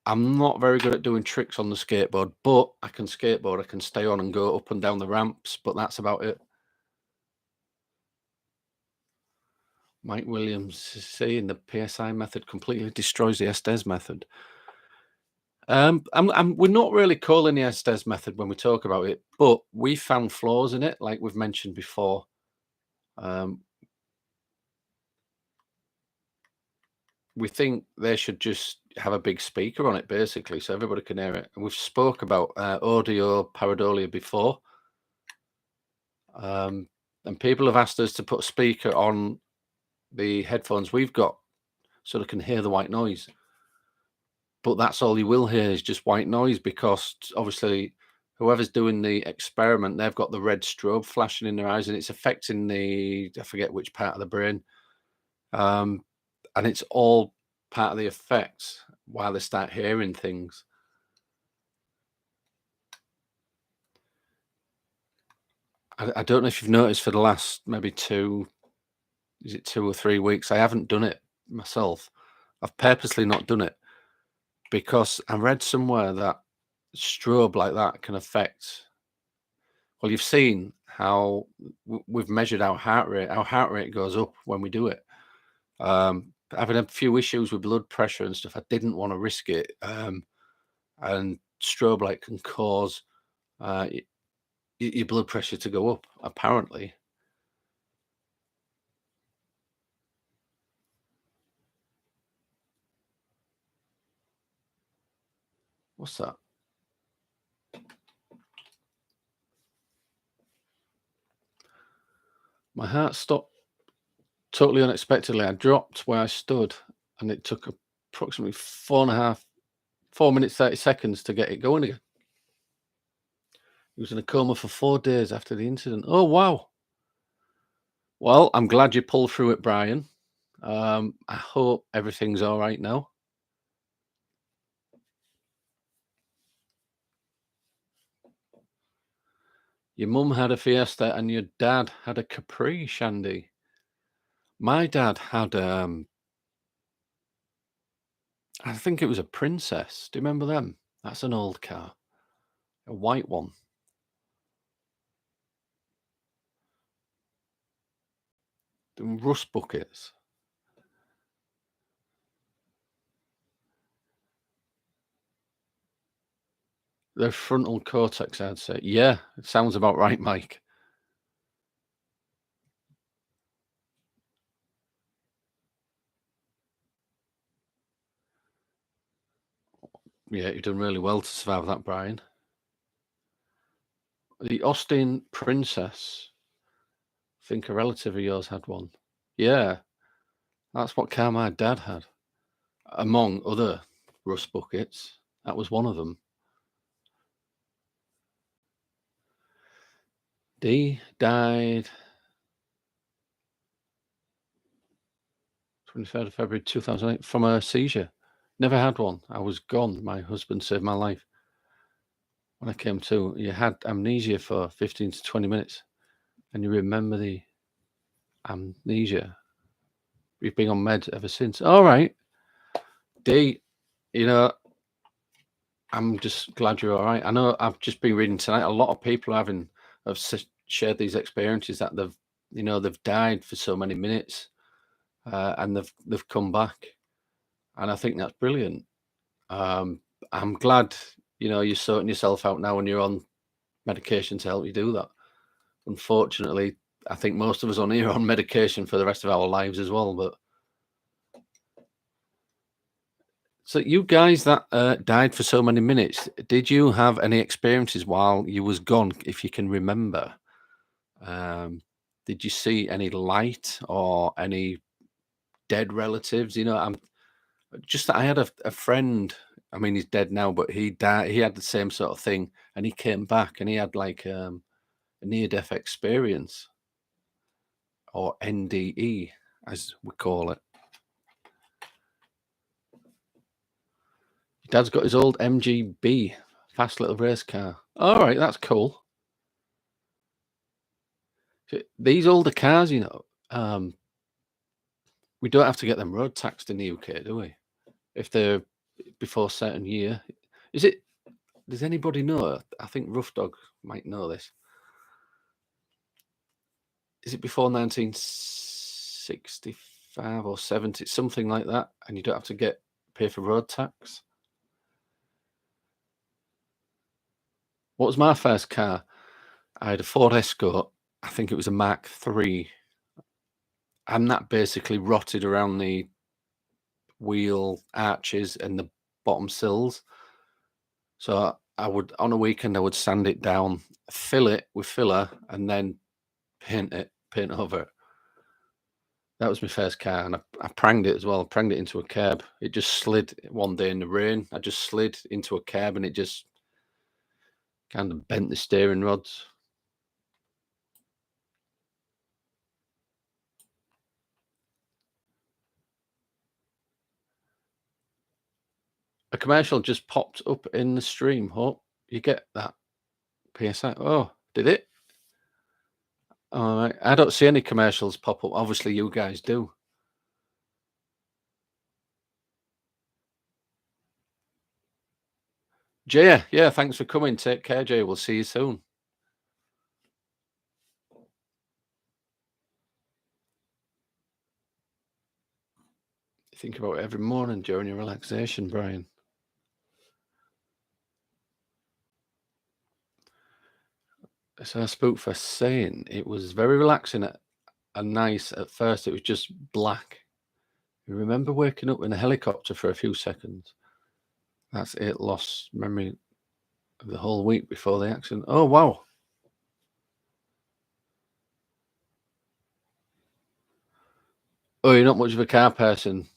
not very good at doing tricks on the skateboard, but I can skateboard. I can stay on and go up and down the ramps, but that's about it. Mike Williams is saying the PSI method completely destroys the Estes method. We're not really calling the Estes method when we talk about it, but we found flaws in it, like we've mentioned before. We think they should just have a big speaker on it, basically, so everybody can hear it. And we've spoke about audio pareidolia before, and people have asked us to put a speaker on the headphones we've got so they can hear the white noise. But that's all you will hear is just white noise, because obviously whoever's doing the experiment, they've got the red strobe flashing in their eyes, and it's affecting I forget which part of the brain. And it's all part of the effects while they start hearing things. I don't know if you've noticed for the last maybe 2 or 3 weeks, I haven't done it myself. I've purposely not done it because I read somewhere that strobe like that can affect. Well, you've seen how we've measured our heart rate. Our heart rate goes up when we do it. Having a few issues with blood pressure and stuff, I didn't want to risk it. And strobe light can cause your blood pressure to go up, apparently. What's that? My heart stopped totally unexpectedly. I dropped where I stood, and it took approximately 4 minutes, 30 seconds to get it going again. He was in a coma for 4 days after the incident. Oh, wow. Well, I'm glad you pulled through it, Brian. I hope everything's all right now. Your mum had a Fiesta and your dad had a Capri, Shandy. My dad had, I think it was a Princess. Do you remember them? That's an old car. A white one. The rust buckets. The frontal cortex, I'd say. Yeah, it sounds about right, Mike. Yeah, you've done really well to survive that, Brian. The Austin Princess. I think a relative of yours had one. Yeah, that's what car my dad had. Among other rust buckets, that was one of them. D died 23rd of February 2008 from a seizure. Never had one. I was gone. My husband saved my life. When I came to, you had amnesia for 15 to 20 minutes, and you remember the amnesia. You've been on meds ever since. All right. D, I'm just glad you're all right. I know I've just been reading tonight. A lot of people have shared these experiences that they've died for so many minutes. and they've come back, and I think that's brilliant. Um, I'm glad you're sorting yourself out now and you're on medication to help you do that. Unfortunately, I think most of us on here are on medication for the rest of our lives as well. But so you guys that died for so many minutes, did you have any experiences while you was gone, if you can remember? Um, did you see any light or any dead relatives? I'm just that I had a friend. I mean, he's dead now, but he died. He had the same sort of thing, and he came back, and he had like a near-death experience, or NDE, as we call it. Dad's got his old MGB, fast little race car. All right, that's cool. These older cars, we don't have to get them road taxed in the UK, do we? If they're before a certain year. Is it? Does anybody know? I think Rough Dog might know this. Is it before 1965 or 70, something like that, and you don't have to pay for road tax? What was my first car? I had a Ford Escort. I think it was a Mark III, and that basically rotted around the wheel arches and the bottom sills. So I would, on a weekend, I would sand it down, fill it with filler, and then paint over it. That was my first car, and I pranged it as well. I pranged it into a curb. It just slid one day in the rain. I just slid into a curb, and it just kind of bent the steering rods. A commercial just popped up in the stream. Oh, you get that PSI? Oh, did it? All right. I don't see any commercials pop up. Obviously, you guys do. Jay, yeah, thanks for coming. Take care, Jay. We'll see you soon. Think about it every morning during your relaxation, Brian. So I spoke for saying it was very relaxing and nice at first. It was just black. You remember waking up in a helicopter for a few seconds? That's it. Lost memory of the whole week before the accident. Oh, wow. Oh, you're not much of a car person.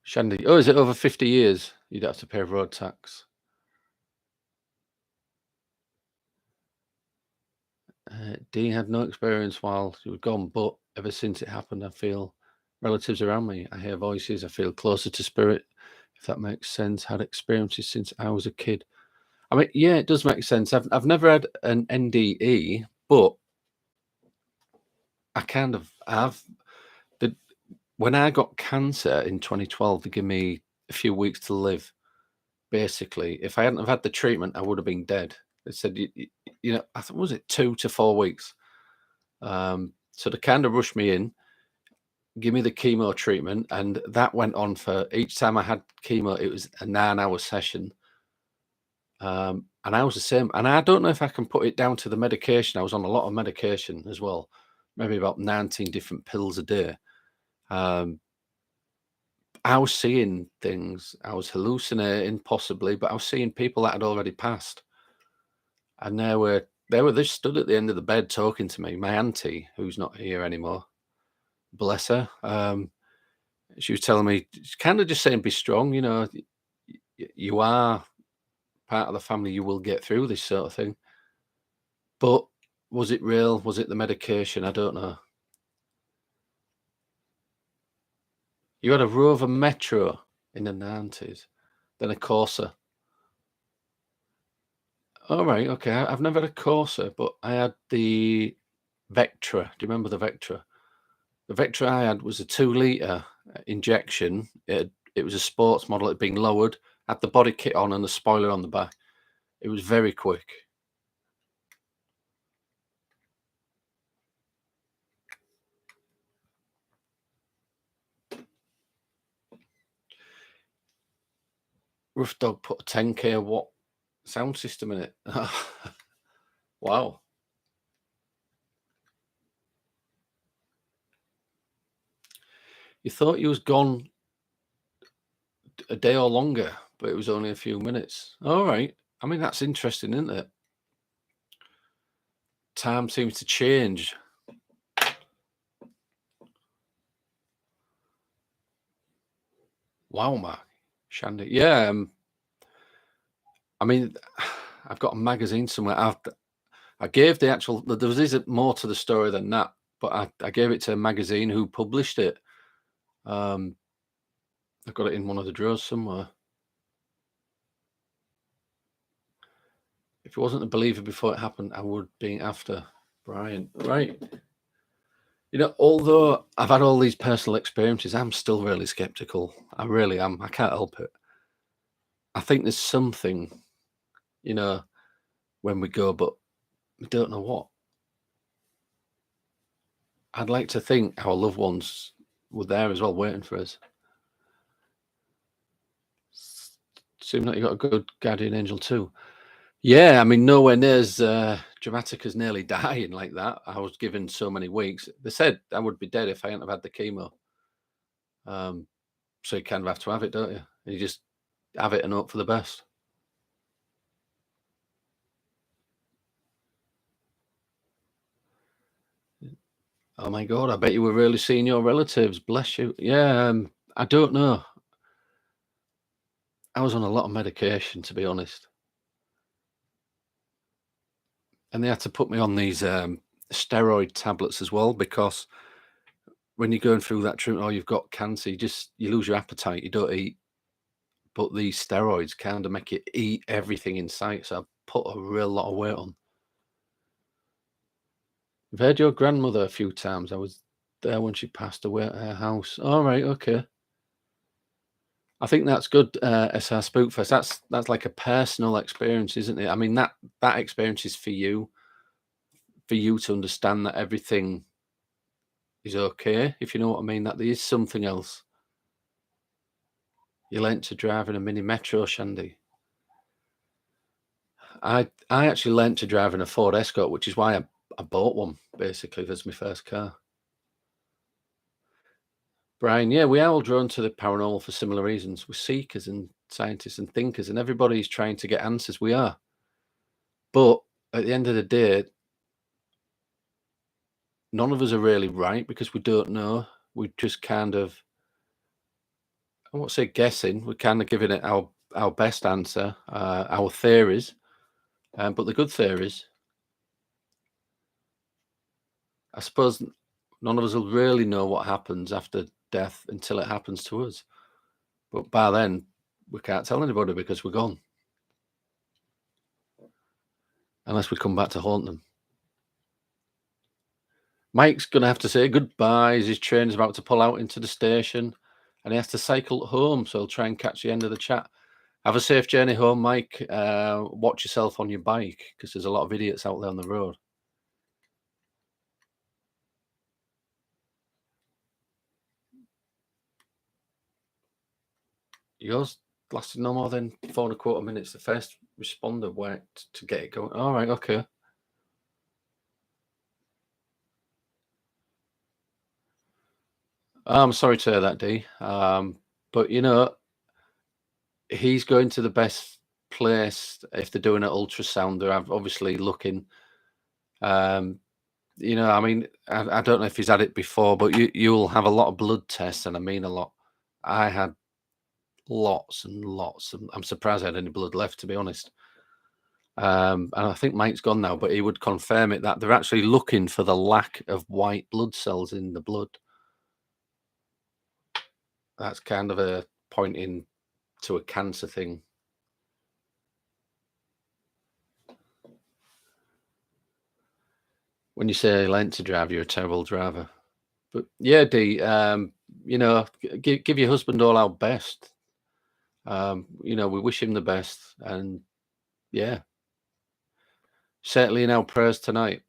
Shandy. Oh, is it over 50 years? You'd have to pay road tax. Dean had no experience while she was gone, but ever since it happened, I feel relatives around me. I hear voices. I feel closer to spirit, if that makes sense. Had experiences since I was a kid. I mean, yeah, it does make sense. I've never had an NDE, but I kind of have. The, when I got cancer in 2012, they gave me a few weeks to live. Basically, if I hadn't have had the treatment, I would have been dead. They said, I think was it 2 to 4 weeks. So they kind of rushed me in, give me the chemo treatment, and that went on for each time I had chemo. It was a 9-hour session. And I was the same. And I don't know if I can put it down to the medication. I was on a lot of medication as well, maybe about 19 different pills a day. Um, I was seeing things. I was hallucinating, possibly, but I was seeing people that had already passed, and they were just stood at the end of the bed talking to me. My auntie, who's not here anymore, bless her. She was telling me, kind of just saying, "Be strong. You are part of the family. You will get through this sort of thing." But was it real? Was it the medication? I don't know. You had a Rover Metro in the 90s, then a Corsa. All right, okay. I've never had a Corsa, but I had the Vectra. Do you remember the Vectra? The Vectra I had was a 2-litre injection. It was a sports model. It had been lowered, had the body kit on and the spoiler on the back. It was very quick. Rough Dog put a 10K watt sound system in it. Wow. You thought you was gone a day or longer, but it was only a few minutes. All right. I mean, that's interesting, isn't it? Time seems to change. Wow, Mark. Shandy. Yeah. I mean, I've got a magazine somewhere. I gave the actual, there was more to the story than that, but I gave it to a magazine who published it. I've got it in one of the drawers somewhere. If it wasn't a believer before it happened, I would be after. Brian. Right. You know, although I've had all these personal experiences, I'm still really skeptical. I really am. I can't help it. I think there's something, you know, when we go, but we don't know what. I'd like to think our loved ones were there as well, waiting for us. Seems like you got a good guardian angel too. Yeah, I mean, nowhere near as dramatic as nearly dying like that. I was given so many weeks. They said I would be dead if I hadn't have had the chemo. So you kind of have to have it, don't you? And you just have it and hope for the best. Oh my God, I bet you were really seeing your relatives. Bless you. Yeah, I don't know. I was on a lot of medication, to be honest. And they had to put me on these steroid tablets as well, because when you're going through that treatment or you've got cancer, you lose your appetite, you don't eat. But these steroids kind of make you eat everything in sight. So I put a real lot of weight on. I've heard your grandmother a few times. I was there when she passed away at her house. All right, okay. I think that's good, SR Spookfest. That's like a personal experience, isn't it? I mean, that experience is for you to understand that everything is okay, if you know what I mean, that there is something else. You learnt to drive in a mini metro, Shandy. I actually learnt to drive in a Ford Escort, which is why I bought one, basically. That's my first car. Brian, yeah, we are all drawn to the paranormal for similar reasons. We're seekers and scientists and thinkers, and everybody's trying to get answers. We are. But at the end of the day, none of us are really right because we don't know. We just kind of, I won't say guessing, we're kind of giving it our best answer, our theories. But the good theories, I suppose none of us will really know what happens after death until it happens to us. But by then, we can't tell anybody because we're gone. Unless we come back to haunt them. Mike's going to have to say goodbye as his train is about to pull out into the station and he has to cycle home. So he'll try and catch the end of the chat. Have a safe journey home, Mike. Watch yourself on your bike because there's a lot of idiots out there on the road. Yours lasted no more than 4.25 minutes. The first responder worked to get it going. All right, okay. I'm sorry to hear that, D. But you know, he's going to the best place if they're doing an ultrasound. They're obviously looking. You know, I mean, I don't know if he's had it before, but you'll have a lot of blood tests, and I mean a lot. I had lots and lots, and I'm surprised I had any blood left, to be honest. And I think Mike's gone now, but he would confirm it that they're actually looking for the lack of white blood cells in the blood. That's kind of a pointing to a cancer thing. When you say learn to drive, you're a terrible driver. But yeah, D, you know, give your husband all our best. You know, we wish him the best, and yeah, certainly in our prayers tonight.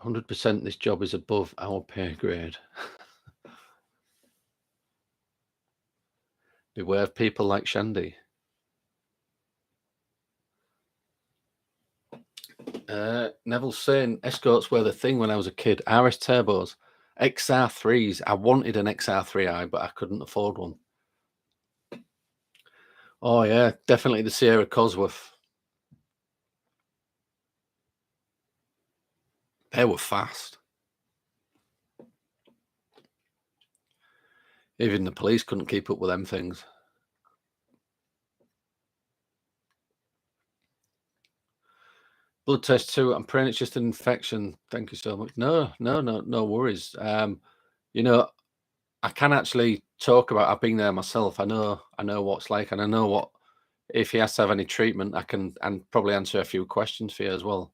100% this job is above our pay grade. Beware of people like Shandy. Neville's saying escorts were the thing when I was a kid. RS turbos, XR3s. I wanted an XR3i, but I couldn't afford one. Oh yeah, definitely the Sierra Cosworth. They were fast. Even the police couldn't keep up with them things. Blood test too. I'm praying it's just an infection. Thank you so much. No worries. You know, I can actually talk about. I've been there myself. I know what it's like, and I know what if he has to have any treatment. I can and probably answer a few questions for you as well.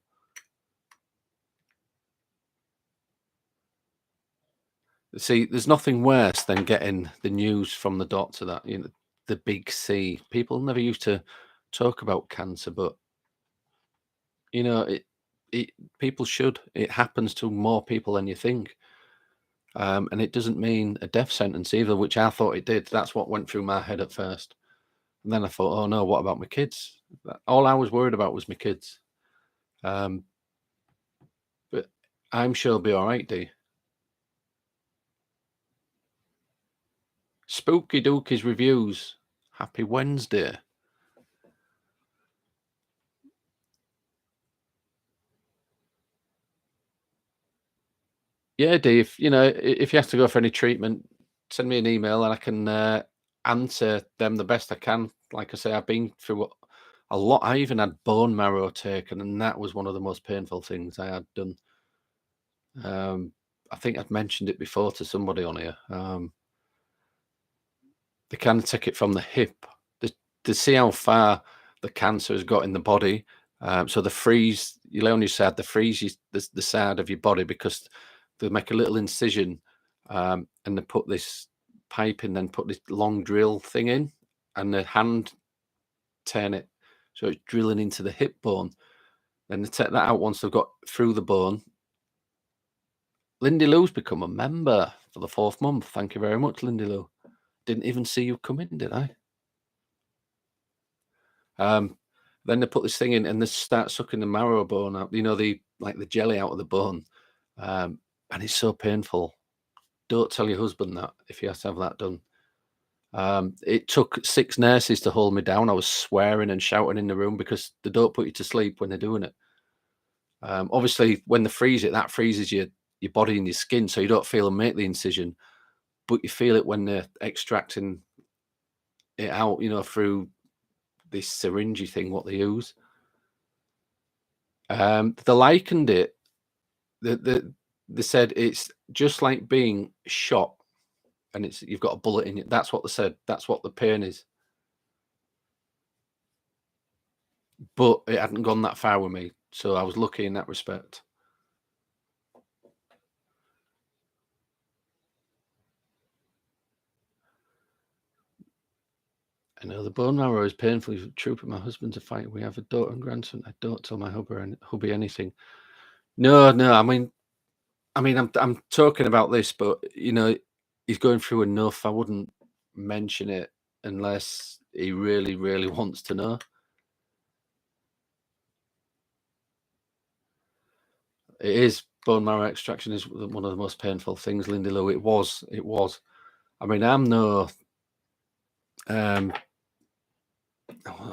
See, there's nothing worse than getting the news from the doctor that the big C. People never used to talk about cancer, but it people should. It happens to more people than you think. And it doesn't mean a death sentence either, which I thought it did. That's what went through my head at first. And then I thought, oh no, what about my kids? All I was worried about was my kids. But I'm sure I'll be all right, D. Spooky Dookie's reviews. Happy Wednesday. Yeah, Dave. If you have to go for any treatment, send me an email and I can answer them the best I can. Like I say, I've been through a lot. I even had bone marrow taken, and that was one of the most painful things I had done. I think I'd mentioned it before to somebody on here. They can take it from the hip to see how far the cancer has got in the body. So the freeze, you lay on your side, the freeze the side of your body because they make a little incision and they put this pipe in, then put this long drill thing in, and the hand turn it so it's drilling into the hip bone. Then they take that out once they've got through the bone. Lindy Lou's become a member for the 4th month. Thank you very much, Lindy Lou. Didn't even see you come in, did I? Then they put this thing in and they start sucking the marrow bone out, the jelly out of the bone. And it's so painful. Don't tell your husband that if he has to have that done. It took 6 nurses to hold me down. I was swearing and shouting in the room because they don't put you to sleep when they're doing it. Obviously, when they freeze it, that freezes your body and your skin, so you don't feel them make the incision, but you feel it when they're extracting it out, through this syringe thing, what they use. They likened it. They said it's just like being shot, and you've got a bullet in it. That's what they said. That's what the pain is. But it hadn't gone that far with me, so I was lucky in that respect. I know the bone marrow is painfully true, but my husband's a fighter. We have a daughter and grandson. I don't tell my hubby anything. No. I'm talking about this, but he's going through enough. I wouldn't mention it unless he really, really wants to know. It is bone marrow extraction is one of the most painful things, Lindy Lou. It was. I mean, I'm no.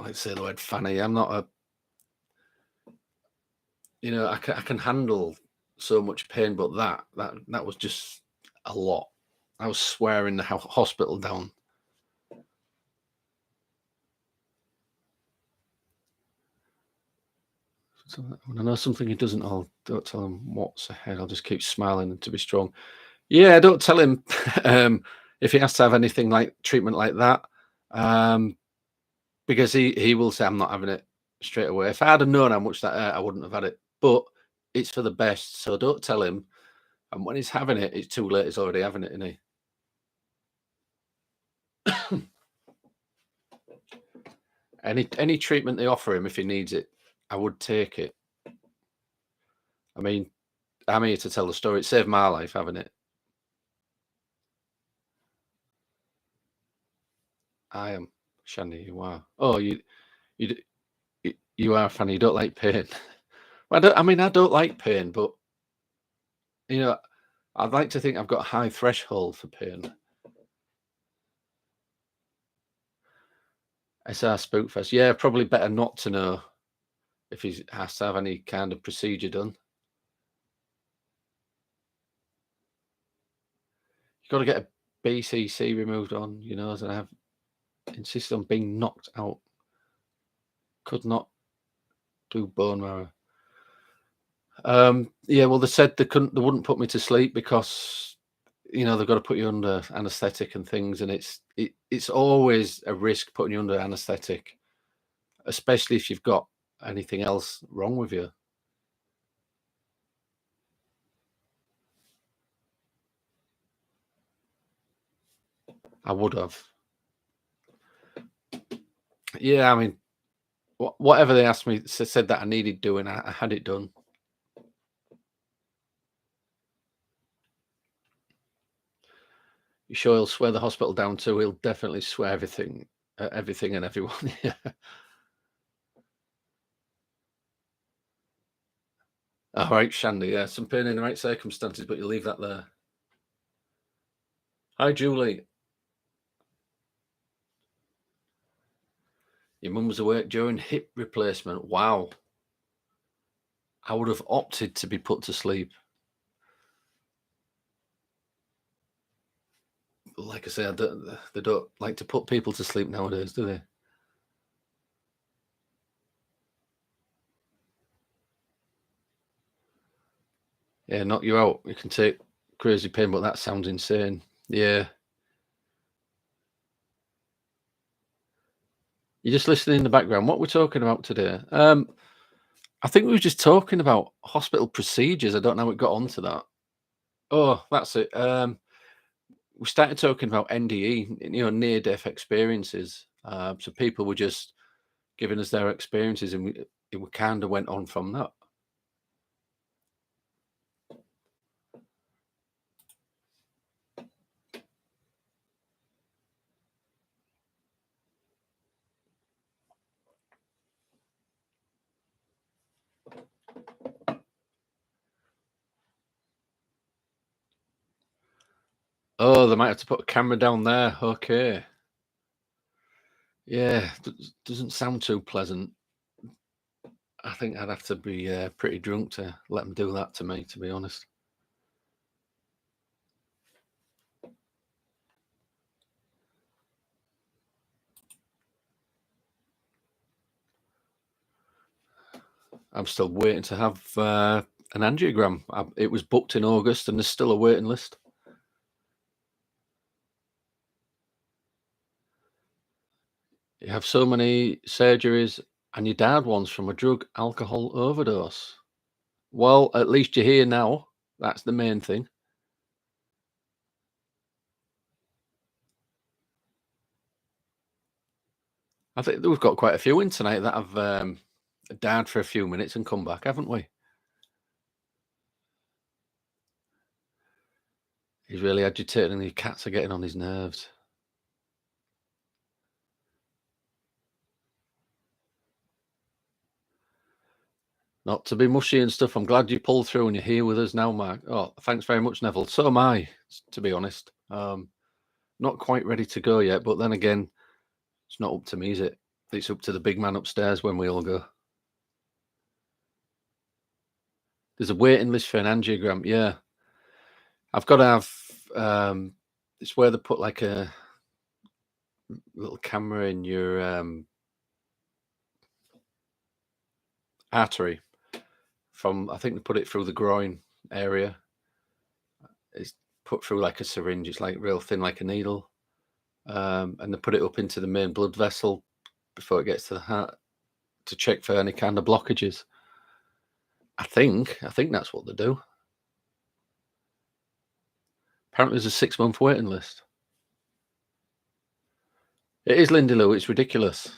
Let's say the word fanny. I'm not a. I can handle so much pain, but that was just a lot. I was swearing the hospital down. So when I know something he doesn't, don't tell him what's ahead. I'll just keep smiling and to be strong. Yeah, don't tell him if he has to have anything like treatment like that, because he will say I'm not having it straight away. If I had known how much that hurt, I wouldn't have had it. But it's for the best, so don't tell him. And when he's having it, it's too late. He's already having it, isn't he? Any treatment they offer him, if he needs it, I would take it. I mean, I'm here to tell the story. It saved my life having it. I am. Shandy, you are. Oh, you, you are funny. You don't like pain. Well, I don't like pain, but you know, I'd like to think I've got a high threshold for pain. SR Spookfest. Yeah, probably better not to know if he has to have any kind of procedure done. You've got to get a BCC removed on your nose, and I have insisted on being knocked out. Could not do bone marrow. Yeah, well, they said they wouldn't put me to sleep because they've got to put you under anaesthetic and things, and it's always a risk putting you under anaesthetic, especially if you've got anything else wrong with you. I would have. Yeah, I mean, whatever they asked me, said that I needed doing, I had it done. You sure he'll swear the hospital down too? He'll definitely swear everything and everyone. Yeah. All right, Shandy. Yeah, some pain in the right circumstances, but you leave that there. Hi, Julie. Your mum was awake during hip replacement. Wow. I would have opted to be put to sleep. Like I say, they don't like to put people to sleep nowadays, do they? Yeah, knock you out. You can take crazy pain, but that sounds insane. Yeah. You're just listening in the background. What we're talking about today? I think we were just talking about hospital procedures. I don't know how it got onto that. Oh, that's it. We started talking about NDE, near-death experiences. So people were just giving us their experiences, and we kind of went on from that. Oh, they might have to put a camera down there. Okay. Yeah, doesn't sound too pleasant. I think I'd have to be pretty drunk to let them do that to me, to be honest. I'm still waiting to have an angiogram. It was booked in August, and there's still a waiting list. You have so many surgeries, and you died once from a drug alcohol overdose. Well, at least you're here now. That's the main thing. I think we've got quite a few in tonight that have died for a few minutes and come back, haven't we? He's really agitated, and the cats are getting on his nerves. Not to be mushy and stuff. I'm glad you pulled through and you're here with us now, Mark. Oh, thanks very much, Neville. So am I, to be honest. Not quite ready to go yet, but then again, it's not up to me, is it? It's up to the big man upstairs when we all go. There's a waiting list for an angiogram. Yeah, I've got to have. It's where they put like a little camera in your artery. I think they put it through the groin area. It's put through like a syringe. It's like real thin, like a needle, and they put it up into the main blood vessel before it gets to the heart to check for any kind of blockages. I think that's what they do. Apparently, there's a 6-month waiting list. It is Lindy Lou. It's ridiculous.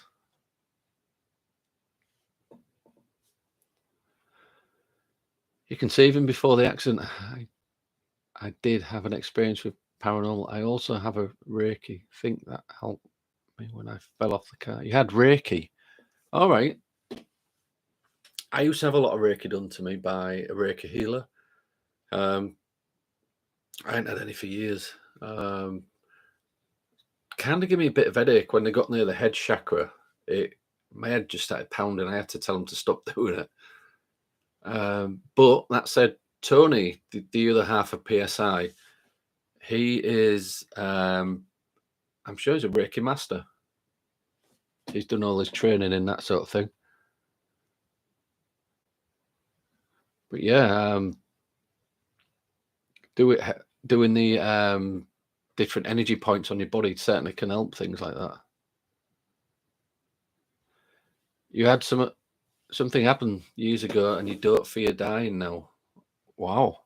conceiving before the accident, I did have an experience with paranormal. I also have a Reiki. I think that helped me when I fell off the car. You had Reiki. All right. I used to have a lot of Reiki done to me by a Reiki healer. I hadn't had any for years. Kind of give me a bit of headache when they got near the head chakra. My head just started pounding. I had to tell them to stop doing it. But that said, Tony, the other half of PSI, he is, I'm sure he's a Reiki master. He's done all his training in that sort of thing. But yeah, doing the different energy points on your body certainly can help things like that. You had something happen years ago, and you don't fear dying now. Wow.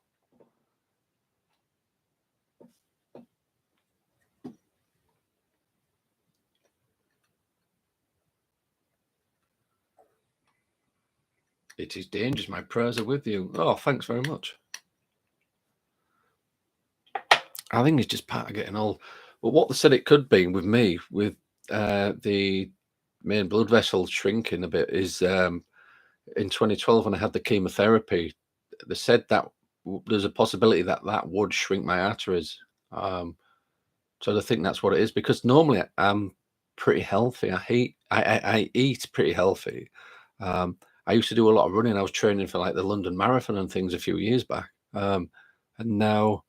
It is dangerous. My prayers are with you. Oh, thanks very much. I think it's just part of getting old. But what they said it could be with me, with the main blood vessel shrinking a bit, is in 2012 when I had the chemotherapy, they said that there's a possibility that that would shrink my arteries. So I think that's what it is, because normally I'm pretty healthy. I eat pretty healthy. I used to do a lot of running. I was training for like the London Marathon and things a few years back. And now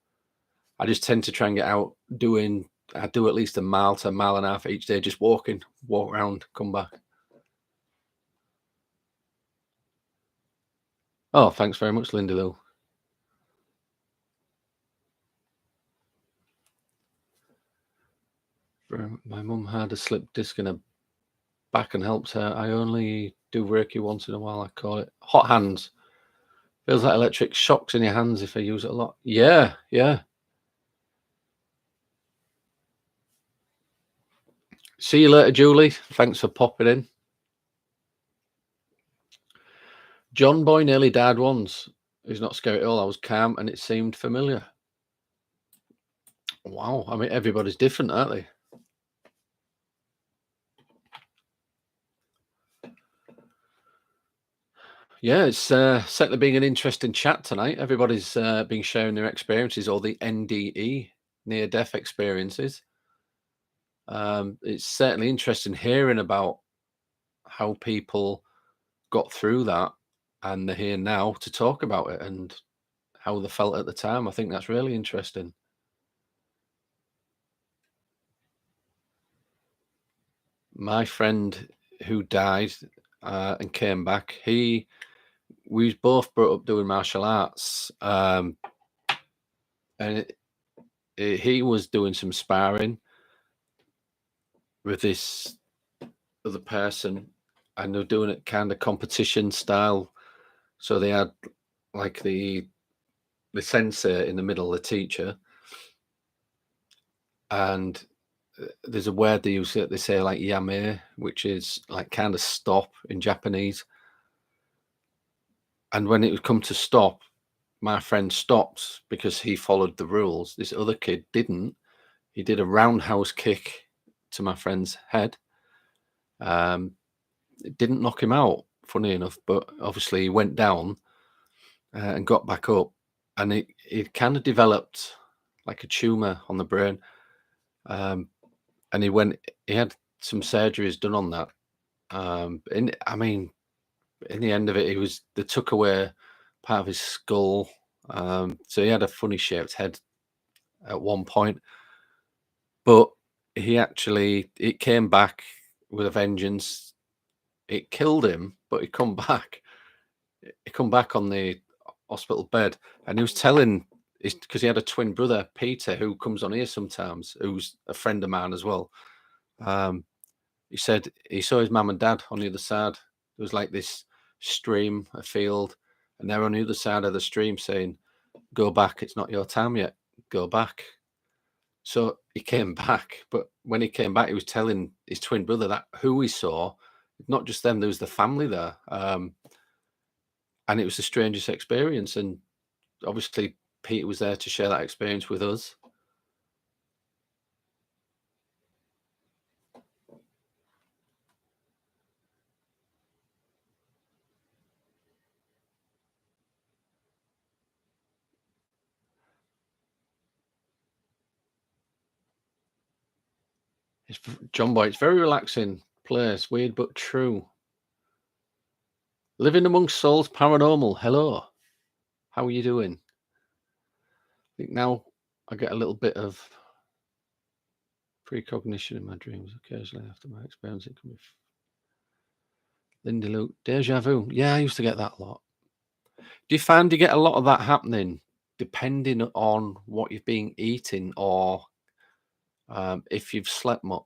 I just tend to try and get out doing. I do at least a mile to a mile and a half each day, just walk around, come back. Oh, thanks very much, Linda Lou. My mum had a slip disc in her back and helped her. I only do Reiki once in a while. I call it hot hands. Feels like electric shocks in your hands if I use it a lot. Yeah, yeah. See you later, Julie. Thanks for popping in. John Boy nearly died once. He's not scary at all. I was calm and it seemed familiar. Wow. I mean, everybody's different, aren't they? Yeah, it's certainly being an interesting chat tonight. Everybody's been sharing their experiences, or the NDE, near-death experiences. It's certainly interesting hearing about how people got through that, and they're here now to talk about it and how they felt at the time. I think that's really interesting. My friend who died and came back, we both brought up doing martial arts, and he was doing some sparring with this other person, and they were doing it kind of competition style. So they had like the sensei in the middle, the teacher, and there's a word they use. They say like yame, which is like kind of stop in Japanese. And when it would come to stop, my friend stopped because he followed the rules. This other kid didn't. He did a roundhouse kick to my friend's head. It didn't knock him out, funny enough, but obviously he went down and got back up, and it kind of developed like a tumor on the brain. And he had some surgeries done on that. And I mean, in the end of it, they took away part of his skull. So he had a funny shaped head at one point, but it came back with a vengeance. It killed him, but he come back. He come back on the hospital bed, and he was telling, because he had a twin brother, Peter, who comes on here sometimes, who's a friend of mine as well. He said he saw his mum and dad on the other side. There was like this stream, a field, and they're on the other side of the stream saying, "Go back, it's not your time yet. Go back." So he came back, but when he came back, he was telling his twin brother that who he saw, not just them, there was the family there. and it was the strangest experience. And obviously, Peter was there to share that experience with us. It's John Boy. It's very relaxing place. Weird but true. Living amongst souls, paranormal. Hello, how are you doing? I think now I get a little bit of precognition in my dreams occasionally after my experience. It can be Lindy Luke, deja vu. Yeah, I used to get that a lot. Do you find you get a lot of that happening depending on what you've been eating or if you've slept much?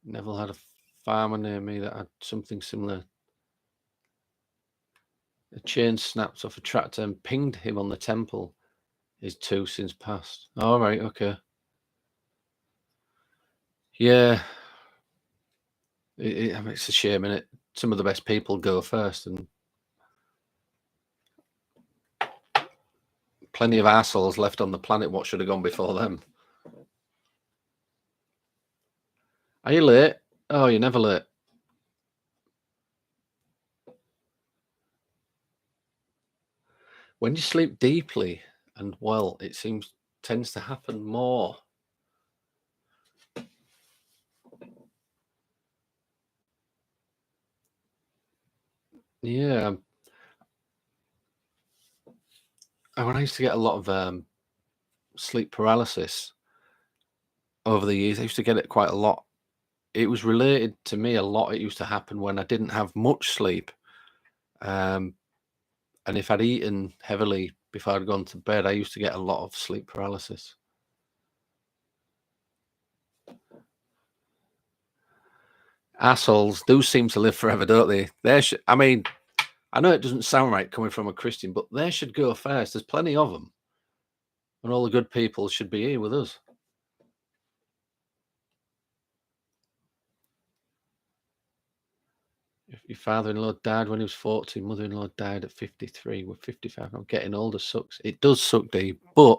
Neville had a farmer near me that had something similar. A chain snapped off a tractor and pinged him on the temple. His two since passed. All right, okay. Yeah, I mean, it's a shame, innit? Some of the best people go first, and plenty of assholes left on the planet. What should have gone before them? Are you late? Oh, you're never late. When you sleep deeply and well, it tends to happen more. Yeah. When I used to get a lot of sleep paralysis over the years, I used to get it quite a lot. It was related to me a lot. It used to happen when I didn't have much sleep. And if I'd eaten heavily before I'd gone to bed, I used to get a lot of sleep paralysis. Assholes do seem to live forever, don't they? I mean, I know it doesn't sound right coming from a Christian, but they should go first. There's plenty of them. And all the good people should be here with us. Your father-in-law died when he was 40. Mother-in-law died at 53. We're 55. I'm getting older. Sucks. It does suck, Dave. But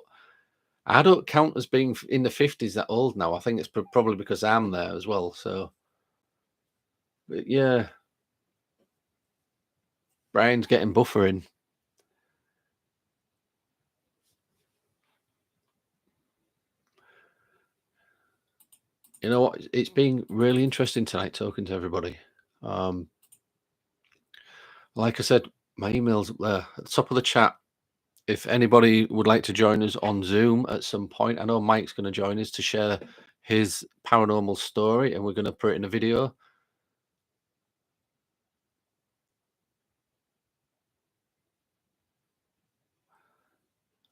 I don't count as being in the 50s that old now. I think it's probably because I'm there as well. So, but yeah. Brian's getting buffering. You know what? It's been really interesting tonight talking to everybody. Like I said, my email's up there at the top of the chat. If anybody would like to join us on Zoom at some point, I know Mike's going to join us to share his paranormal story, and we're going to put it in a video.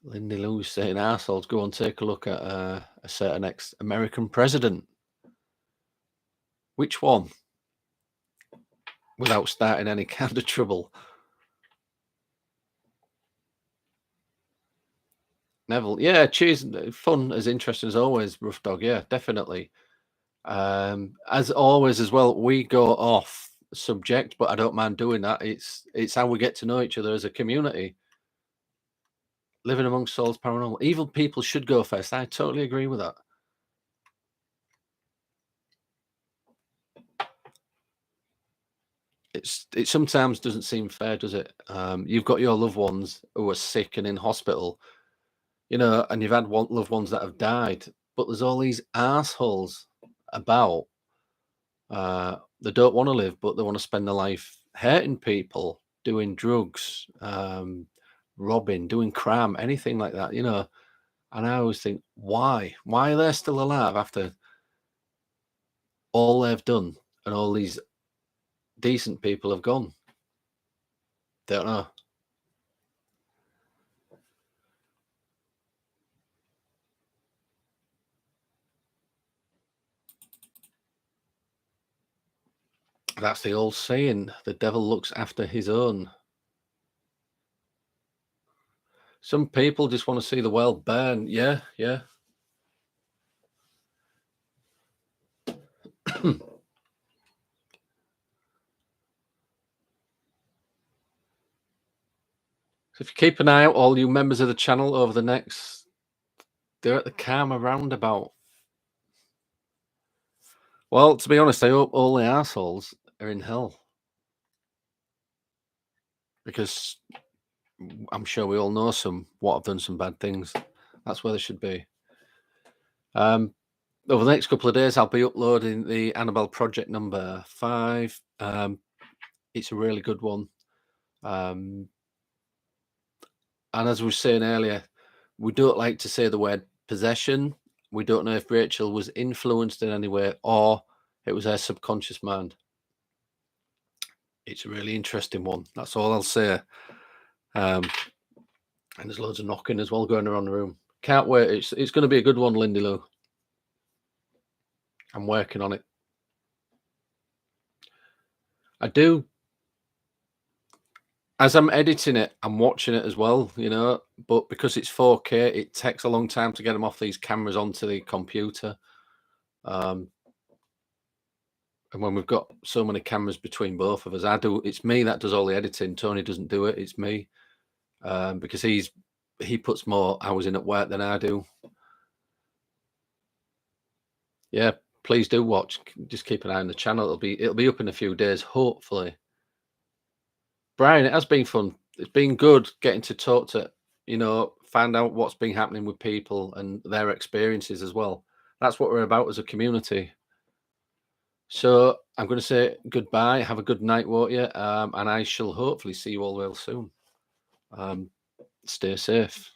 Lindy Lou saying, "Arseholes, go and take a look at a certain ex-American president." Which one? Without starting any kind of trouble. Neville, yeah, cheers. Fun, as interesting as always, Rough Dog. Yeah, definitely. As always, as well, we go off subject, but I don't mind doing that. It's how we get to know each other as a community. Living amongst souls, paranormal. Evil people should go first. I totally agree with that. It sometimes doesn't seem fair, does it? You've got your loved ones who are sick and in hospital, and you've had loved ones that have died, but there's all these assholes about that don't want to live, but they want to spend their life hurting people, doing drugs, robbing, doing crime, anything like that, And I always think, why? Why are they still alive after all they've done and all these decent people have gone? Don't know. That's the old saying, the devil looks after his own. Some people just want to see the world burn. Yeah, yeah. If you keep an eye out, all you members of the channel over the next, they're at the Karma roundabout. Well, to be honest, I hope all the assholes are in hell, because I'm sure we all know some what have done some bad things. That's where they should be. Over the next couple of days, I'll be uploading the Annabelle Project number 5. It's a really good one. And as we were saying earlier, we don't like to say the word possession. We don't know if Rachel was influenced in any way or it was her subconscious mind. It's a really interesting one. That's all I'll say. And there's loads of knocking as well going around the room. Can't wait. It's going to be a good one, Lindy Lou. I'm working on it. I do. As I'm editing it, I'm watching it as well, you know, but because it's 4K, it takes a long time to get them off these cameras onto the computer. And when we've got so many cameras between both of us, it's me that does all the editing. Tony doesn't do it. It's me, because he puts more hours in at work than I do. Yeah, please do watch. Just keep an eye on the channel. It'll be up in a few days, hopefully. Brian, it has been fun. It's been good getting to talk to, find out what's been happening with people and their experiences as well. That's what we're about as a community. So I'm going to say goodbye. Have a good night, won't you? And I shall hopefully see you all real soon. Stay safe.